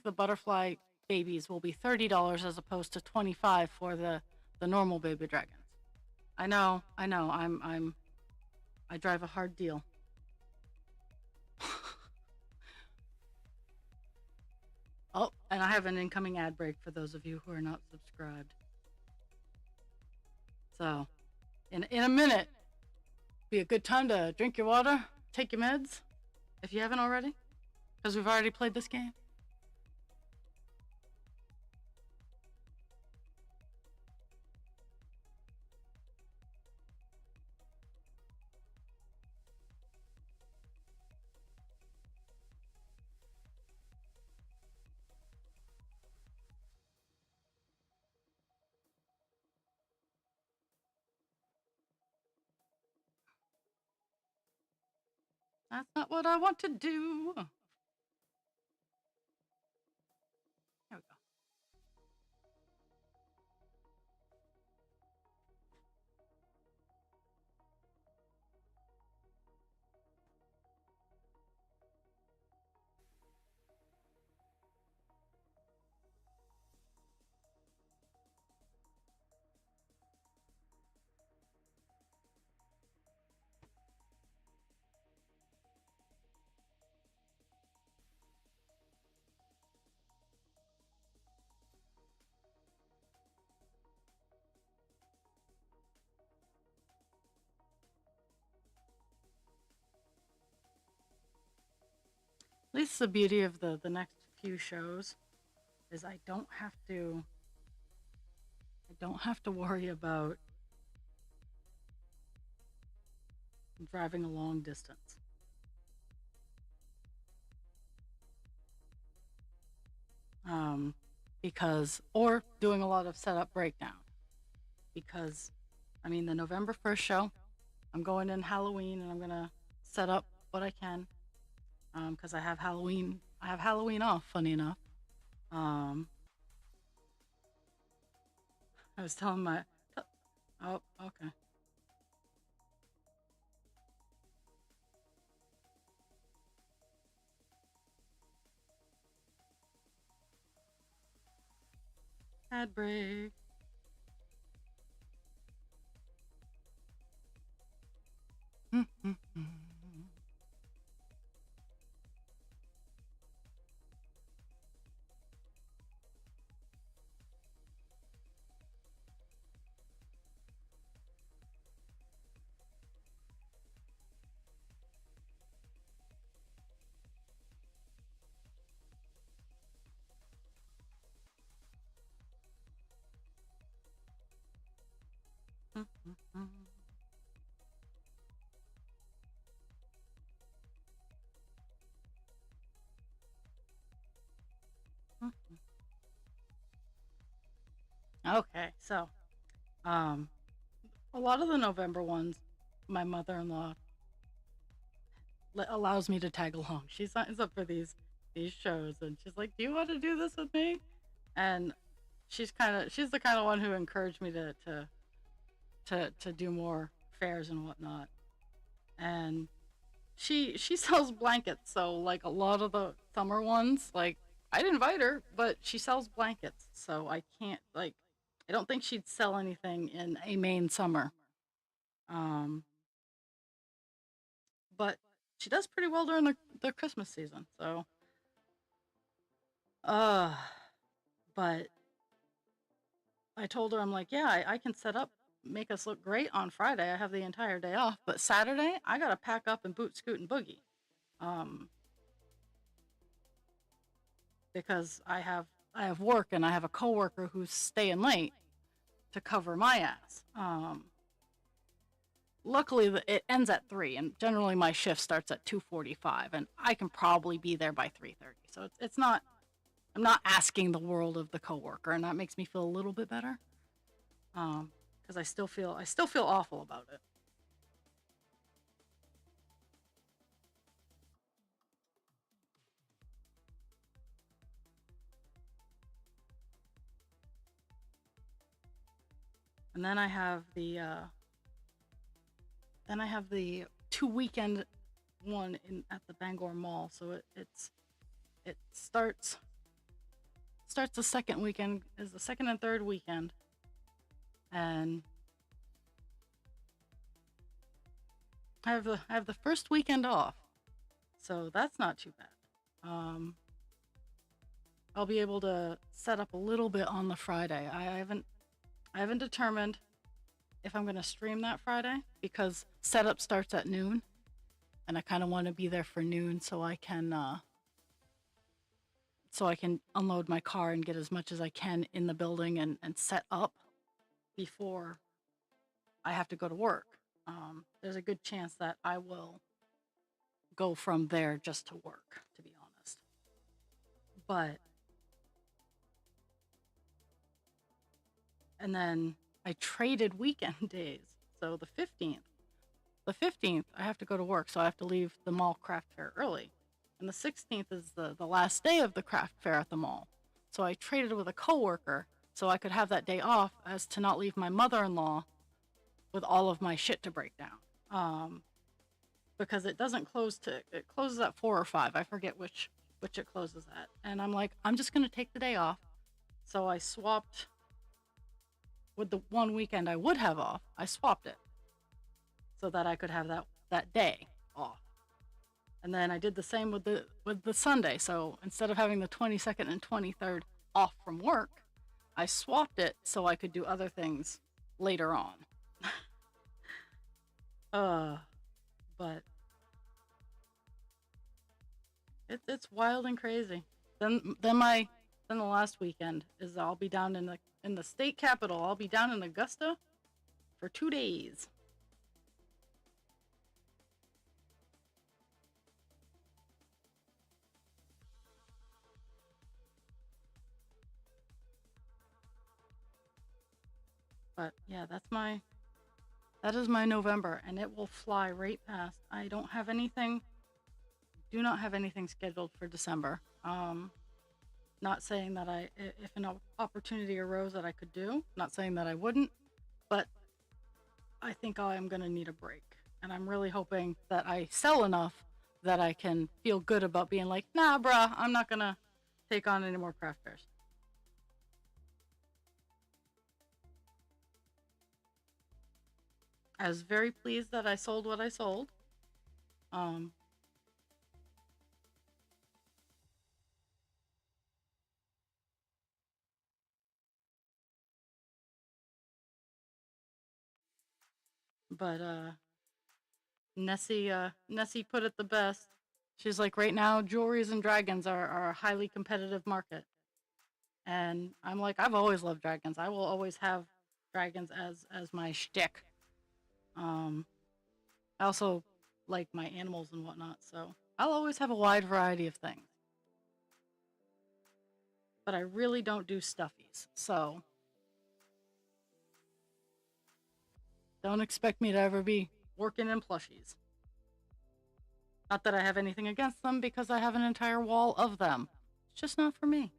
the butterfly babies will be $30 as opposed to 25 for the normal baby dragons. I know. I drive a hard deal. Oh, and I have an incoming ad break for those of you who are not subscribed. So, in a minute, be a good time to drink your water, take your meds, if you haven't already, because we've already played this game. That's not what I want to do. There we go. At least the beauty of the next few shows is I don't have to worry about driving a long distance. Um, or doing a lot of setup breakdown because, I mean, the November 1st show, I'm going in Halloween and I'm gonna set up what I can because I have Halloween off. Funny enough, um, I was telling my, oh, okay, ad break. Okay, so um, a lot of the November ones, my mother-in-law allows me to tag along. She signs up for these shows, and she's like, "Do you want to do this with me?" And she's the kind of one who encouraged me to do more fairs and whatnot. And she sells blankets, so like a lot of the summer ones, like I'd invite her, but she sells blankets, so I can't like I don't think she'd sell anything in a Maine summer. Um, but she does pretty well during the Christmas season. So, uh, but I told her, I'm like, yeah, I can set up, make us look great on Friday. I have the entire day off, but Saturday I gotta pack up and boot, scoot, and boogie, um, because I have work and I have a coworker who's staying late to cover my ass. Luckily, it ends at 3, and generally my shift starts at 2:45, and I can probably be there by 3:30. So it's not I'm not asking the world of the coworker, and that makes me feel a little bit better. Because I still feel awful about it. And then I have the 2 weekend one in at the Bangor Mall. So it starts the second weekend is the second and third weekend, and I have the first weekend off, so that's not too bad. I'll be able to set up a little bit on the Friday. I haven't determined if I'm gonna stream that Friday because setup starts at noon, and I kind of want to be there for noon so I can unload my car and get as much as I can in the building and set up before I have to go to work. There's a good chance that I will go from there just to work, to be honest. But and then I traded weekend days. So the 15th, I have to go to work, so I have to leave the mall craft fair early. And the 16th is the last day of the craft fair at the mall. So I traded with a coworker so I could have that day off as to not leave my mother-in-law with all of my shit to break down. Because it doesn't it closes at 4 or 5. I forget which it closes at. And I'm like, I'm just gonna take the day off. So I swapped with the one weekend I would have off. I swapped it so that I could have that day off. And then I did the same with the Sunday. So instead of having the 22nd and 23rd off from work, I swapped it so I could do other things later on. uh, but It's wild and crazy. Then the last weekend is I'll be down in the state capital. I'll be down in Augusta for 2 days. But yeah, that is my November, and it will fly right past. I don't have anything. Do not have anything scheduled for December. Not saying that if an opportunity arose that I could do, not saying that I wouldn't, but I think I am going to need a break. And I'm really hoping that I sell enough that I can feel good about being like, nah, bruh, I'm not going to take on any more craft fairs. I was very pleased that I sold what I sold. Um, but Nessie put it the best. She's like, right now, jewelries and dragons are a highly competitive market. And I'm like, I've always loved dragons. I will always have dragons as my shtick. Um, I also like my animals and whatnot, so I'll always have a wide variety of things. But I really don't do stuffies, so don't expect me to ever be working in plushies. Not that I have anything against them, because I have an entire wall of them. It's just not for me.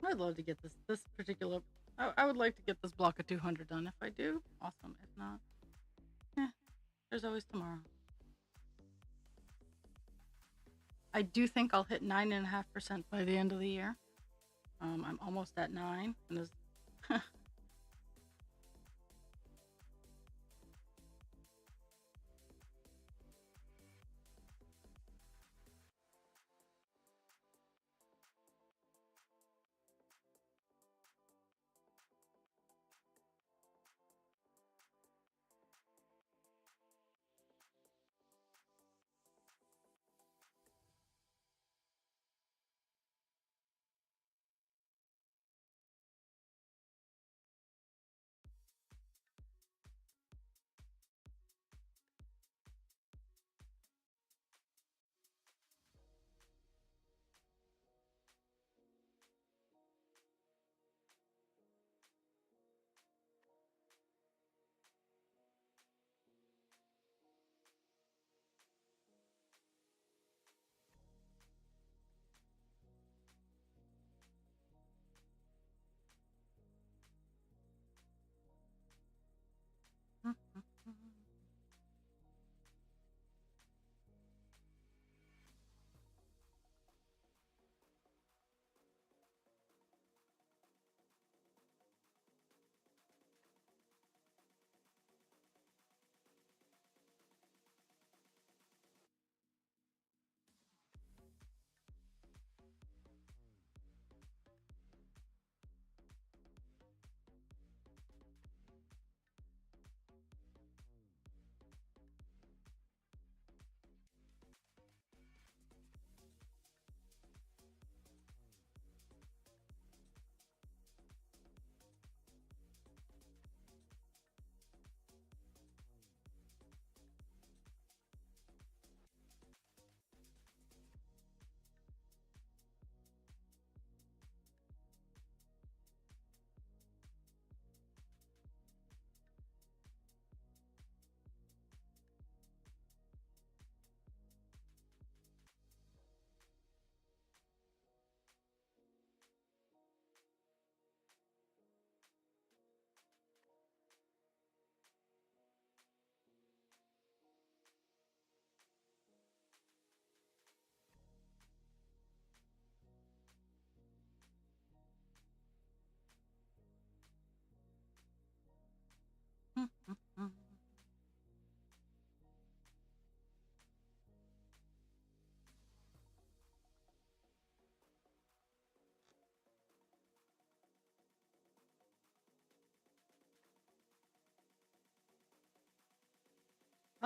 I'd love to get this particular. I would like to get this block of 200 done. If I do, awesome. If not, eh, there's always tomorrow. I do think I'll hit 9.5% by the end of the year. I'm almost at 9, and there's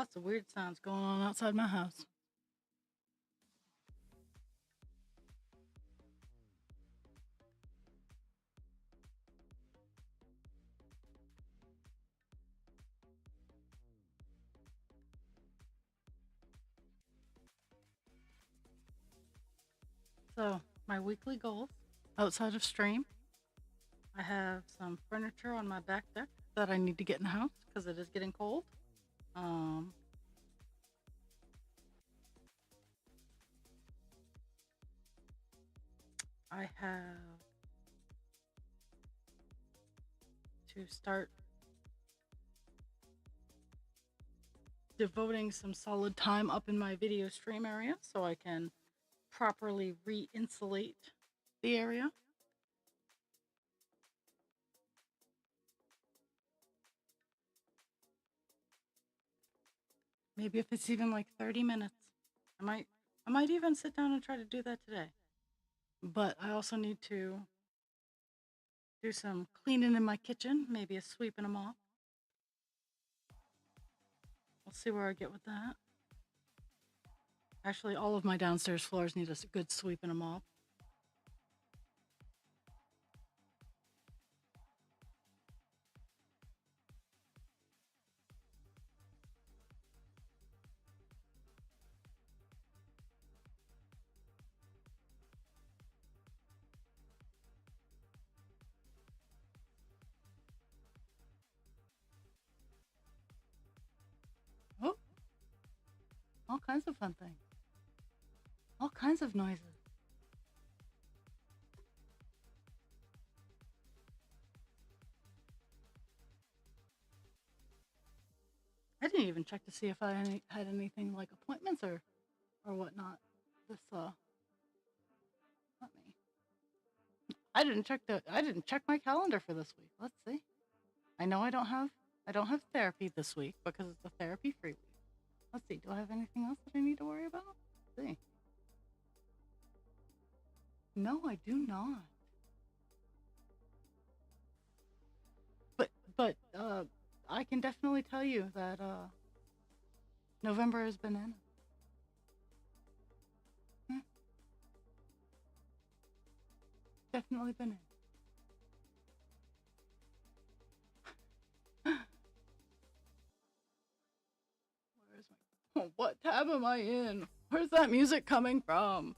Lots of weird sounds going on outside my house. So, my weekly goals outside of stream, I have some furniture on my back deck that I need to get in the house because it is getting cold. Um, I have to start devoting some solid time up in my video stream area so I can properly re-insulate the area. Maybe if it's even like 30 minutes. I might even sit down and try to do that today. But I also need to do some cleaning in my kitchen, maybe a sweep and a mop. We'll see where I get with that. Actually, all of my downstairs floors need a good sweep and a mop. Oh, all kinds of fun things. All kinds of noises. I didn't even check to see if I had anything like appointments or whatnot. This let me. I didn't check my calendar for this week. Let's see. I know I don't have therapy this week because it's a therapy free week. Let's see. Do I have anything else that I need to worry about? Let's see. No, I do not. But I can definitely tell you that November is banana. Hmm, definitely banana. Where's my? Oh, what tab am I in? Where's that music coming from?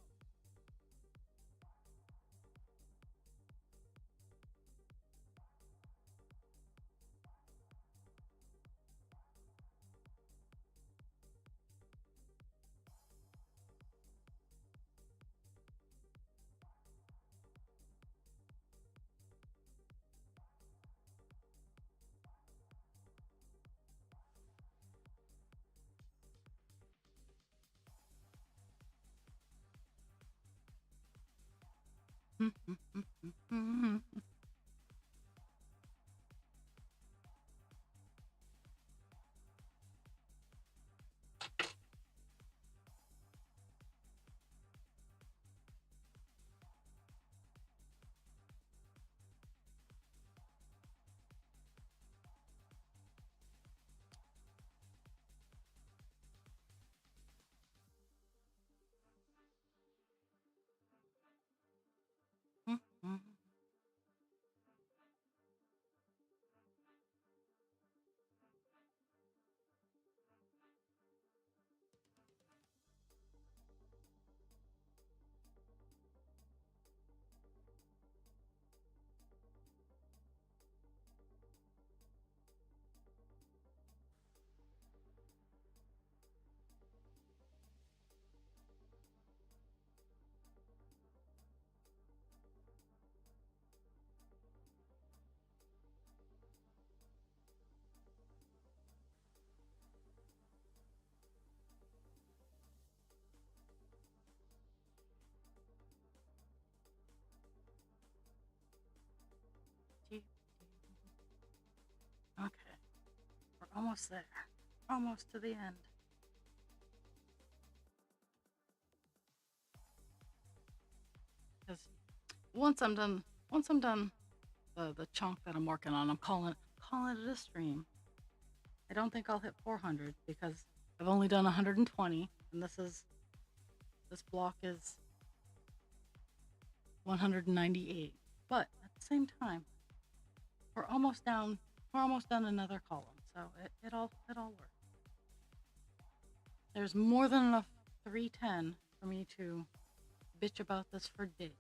Okay, we're almost there. Almost to the end. Because once I'm done the chunk that I'm working on, I'm calling it a stream. I don't think I'll hit 400 because I've only done 120, and this block is 198. But at the same time, we're almost down. We're almost done another column, so it all works. There's more than enough 310 for me to bitch about this for days.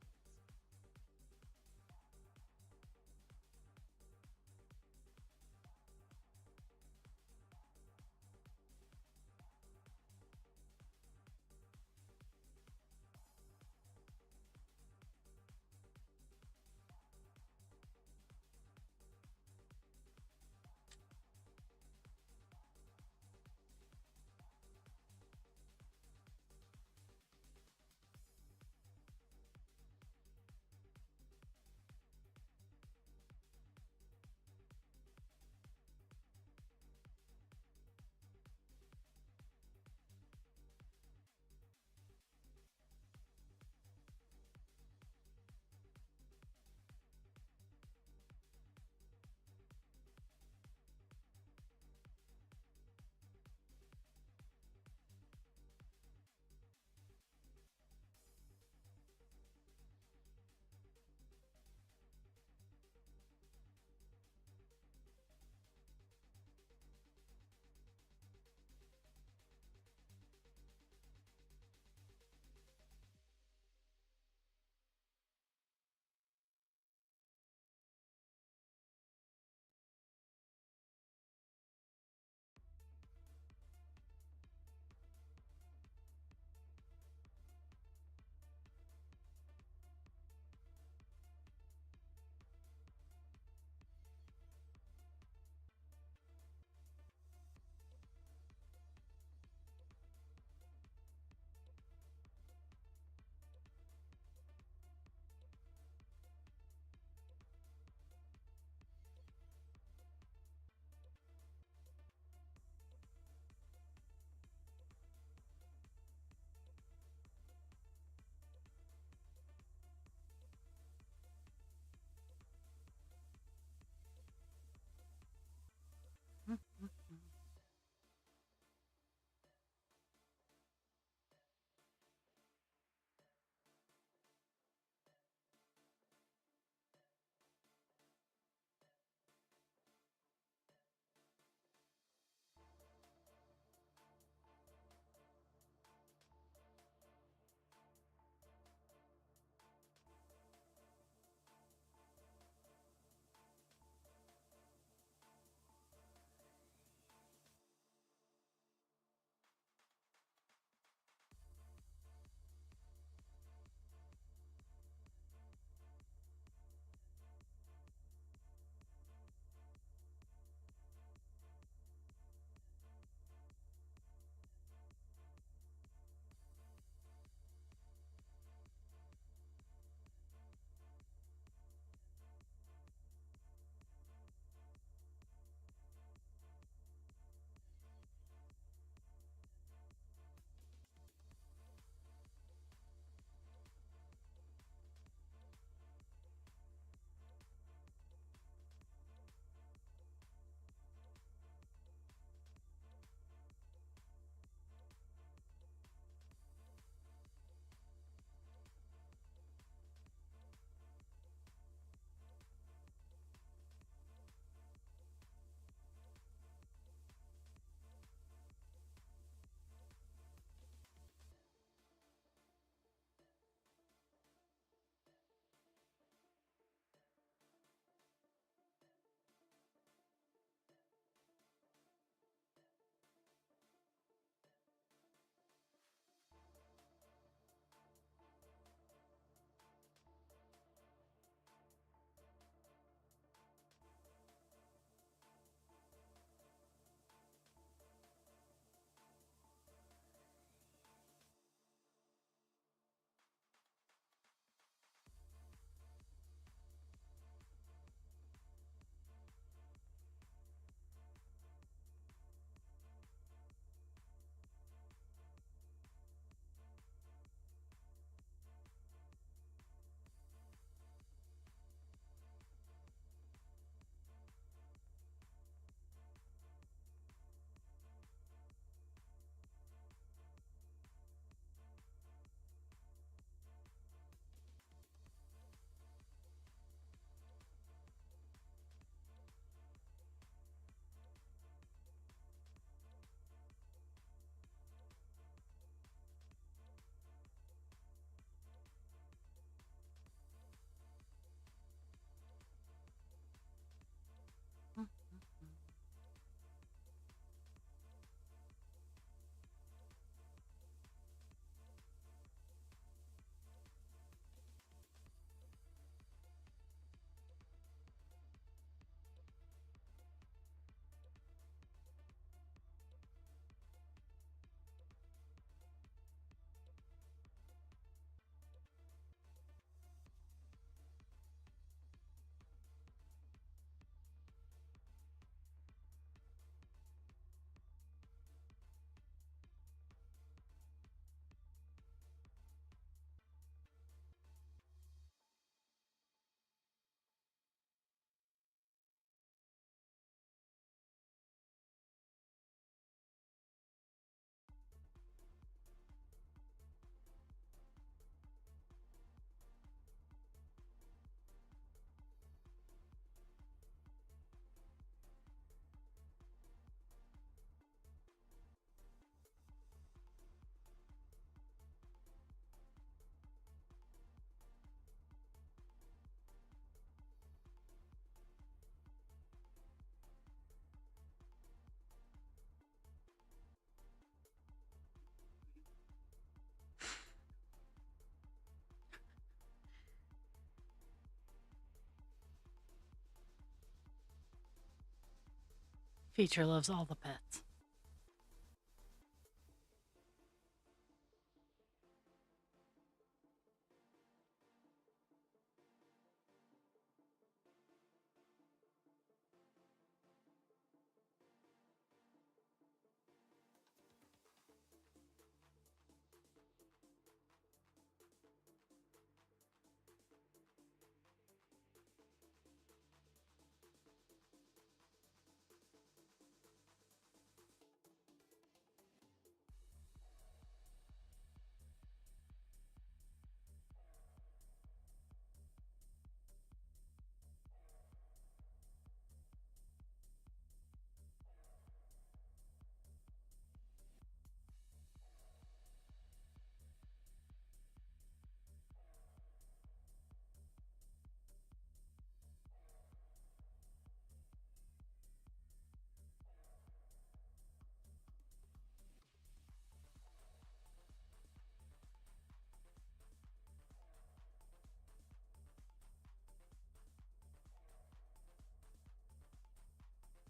Feature loves all the pets.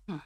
Hmm.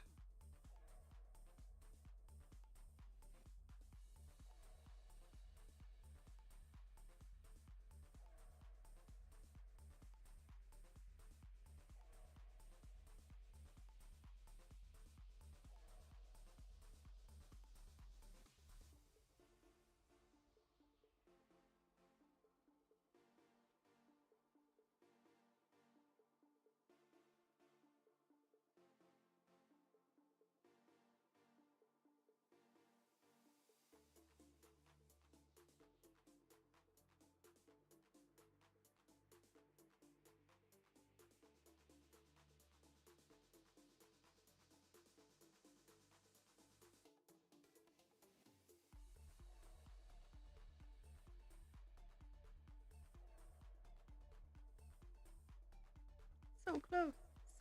So close.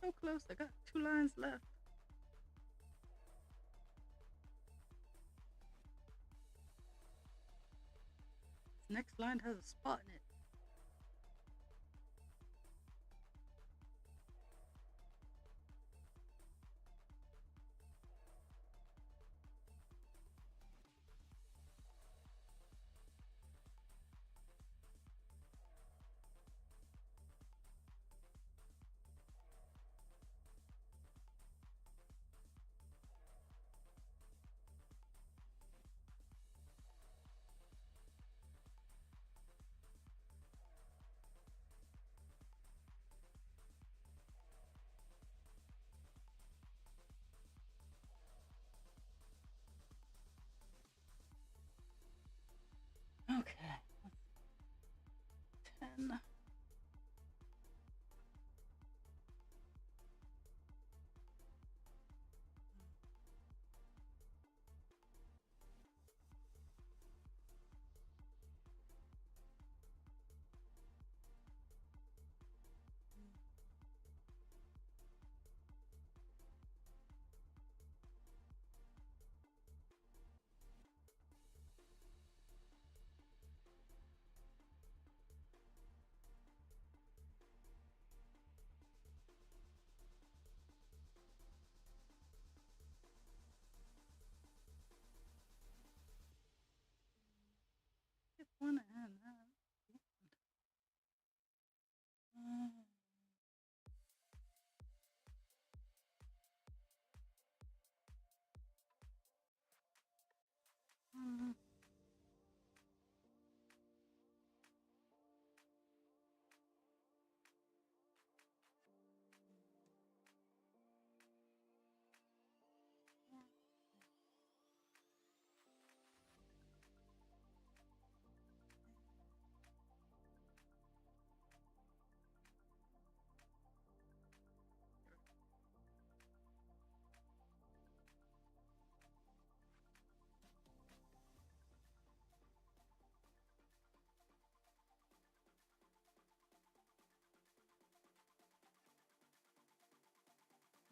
So close. I got 2 lines left. This next line has a spot in it. Okay. 10. Get one and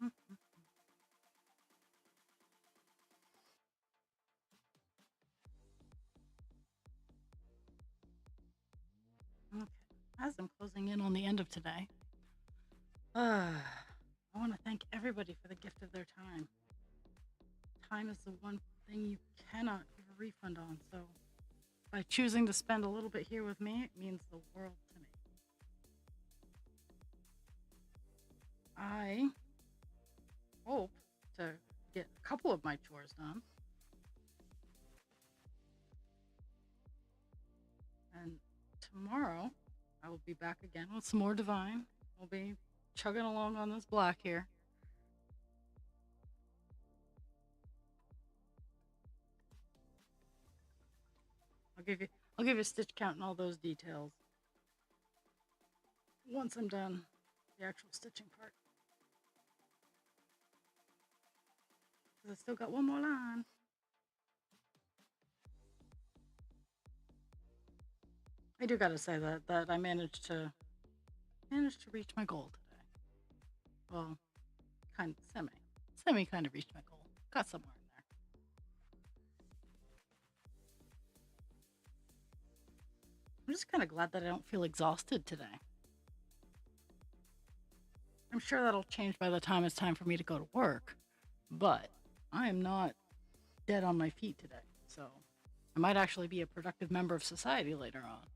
okay. As I'm closing in on the end of today, I want to thank everybody for the gift of their time. time is the one thing you cannot give a refund on. So by choosing to spend a little bit here with me, it means the world to me. I hope to get a couple of my chores done. And tomorrow, I will be back again with some more Divine. We'll be chugging along on this black here. I'll give you a stitch count and all those details once I'm done the actual stitching part. Because I still got one more line. I do gotta say that I managed to reach my goal today. Well, kind of semi kind of reached my goal. Got somewhere in there. I'm just kind of glad that I don't feel exhausted today. I'm sure that'll change by the time it's time for me to go to work, but I am not dead on my feet today. So I might actually be a productive member of society later on.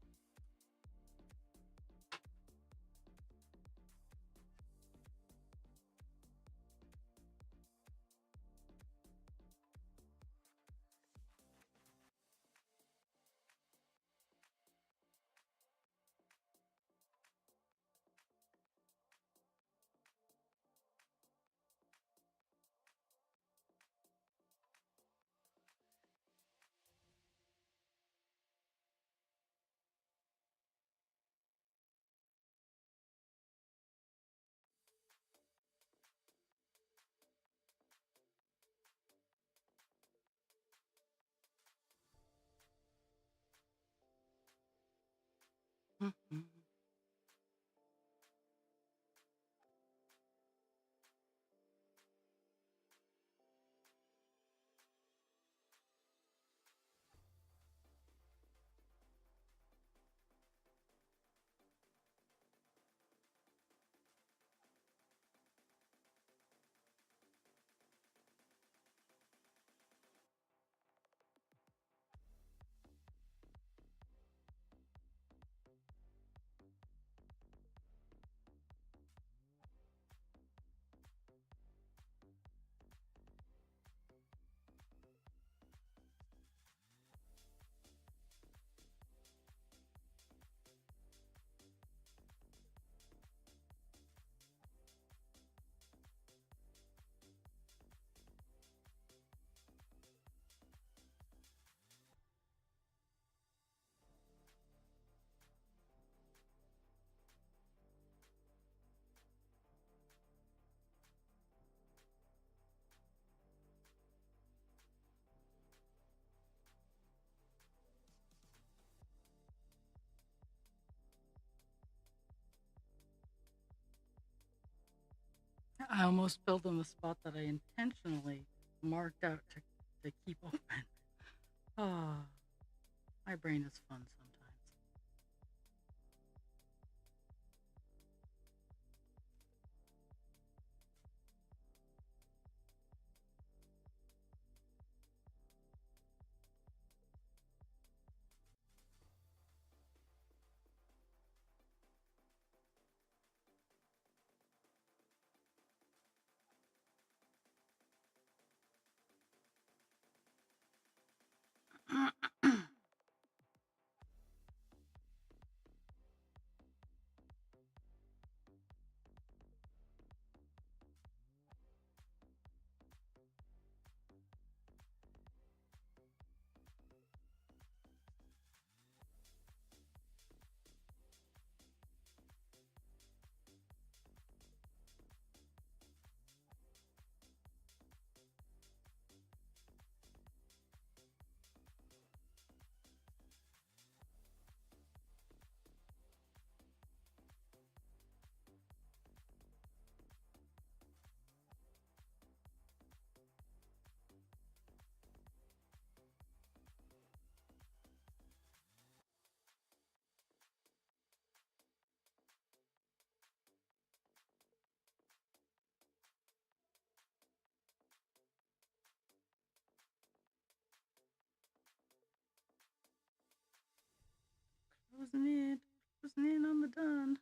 Mhm. I almost filled in the spot that I intentionally marked out to keep open. Ah, my brain is fun sometimes. Closing in on the done.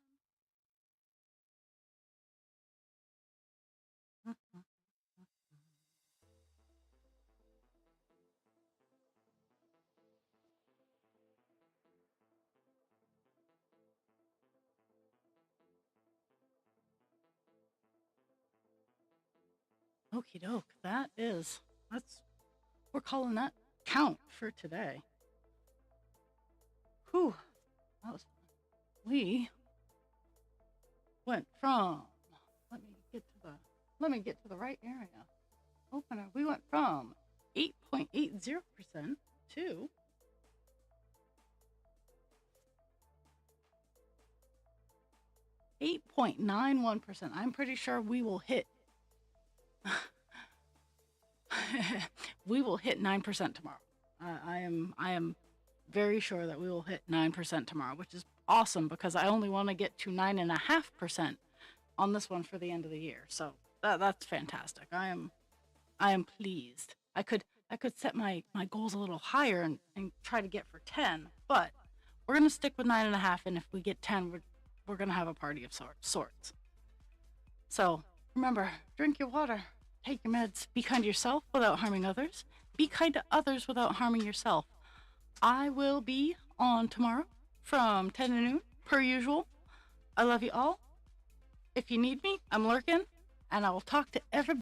Okie doke. We're calling that count for today. Whew. That was fun. We went from, let me get to the right area. Opener. We went from 8.80% to 8.91%. I'm pretty sure we will hit we will hit 9% tomorrow. I am very sure that we will hit 9% tomorrow, which is awesome because I only want to get to 9.5% on this one for the end of the year. So that's fantastic. I am pleased. I could set my goals a little higher and try to get for 10, but we're gonna stick with 9.5, and if we get 10, we're gonna have a party of sorts. So remember, drink your water, take your meds, be kind to yourself without harming others, be kind to others without harming yourself. I will be on tomorrow from 10 to noon, per usual. I love you all. If you need me, I'm lurking, and I will talk to everybody.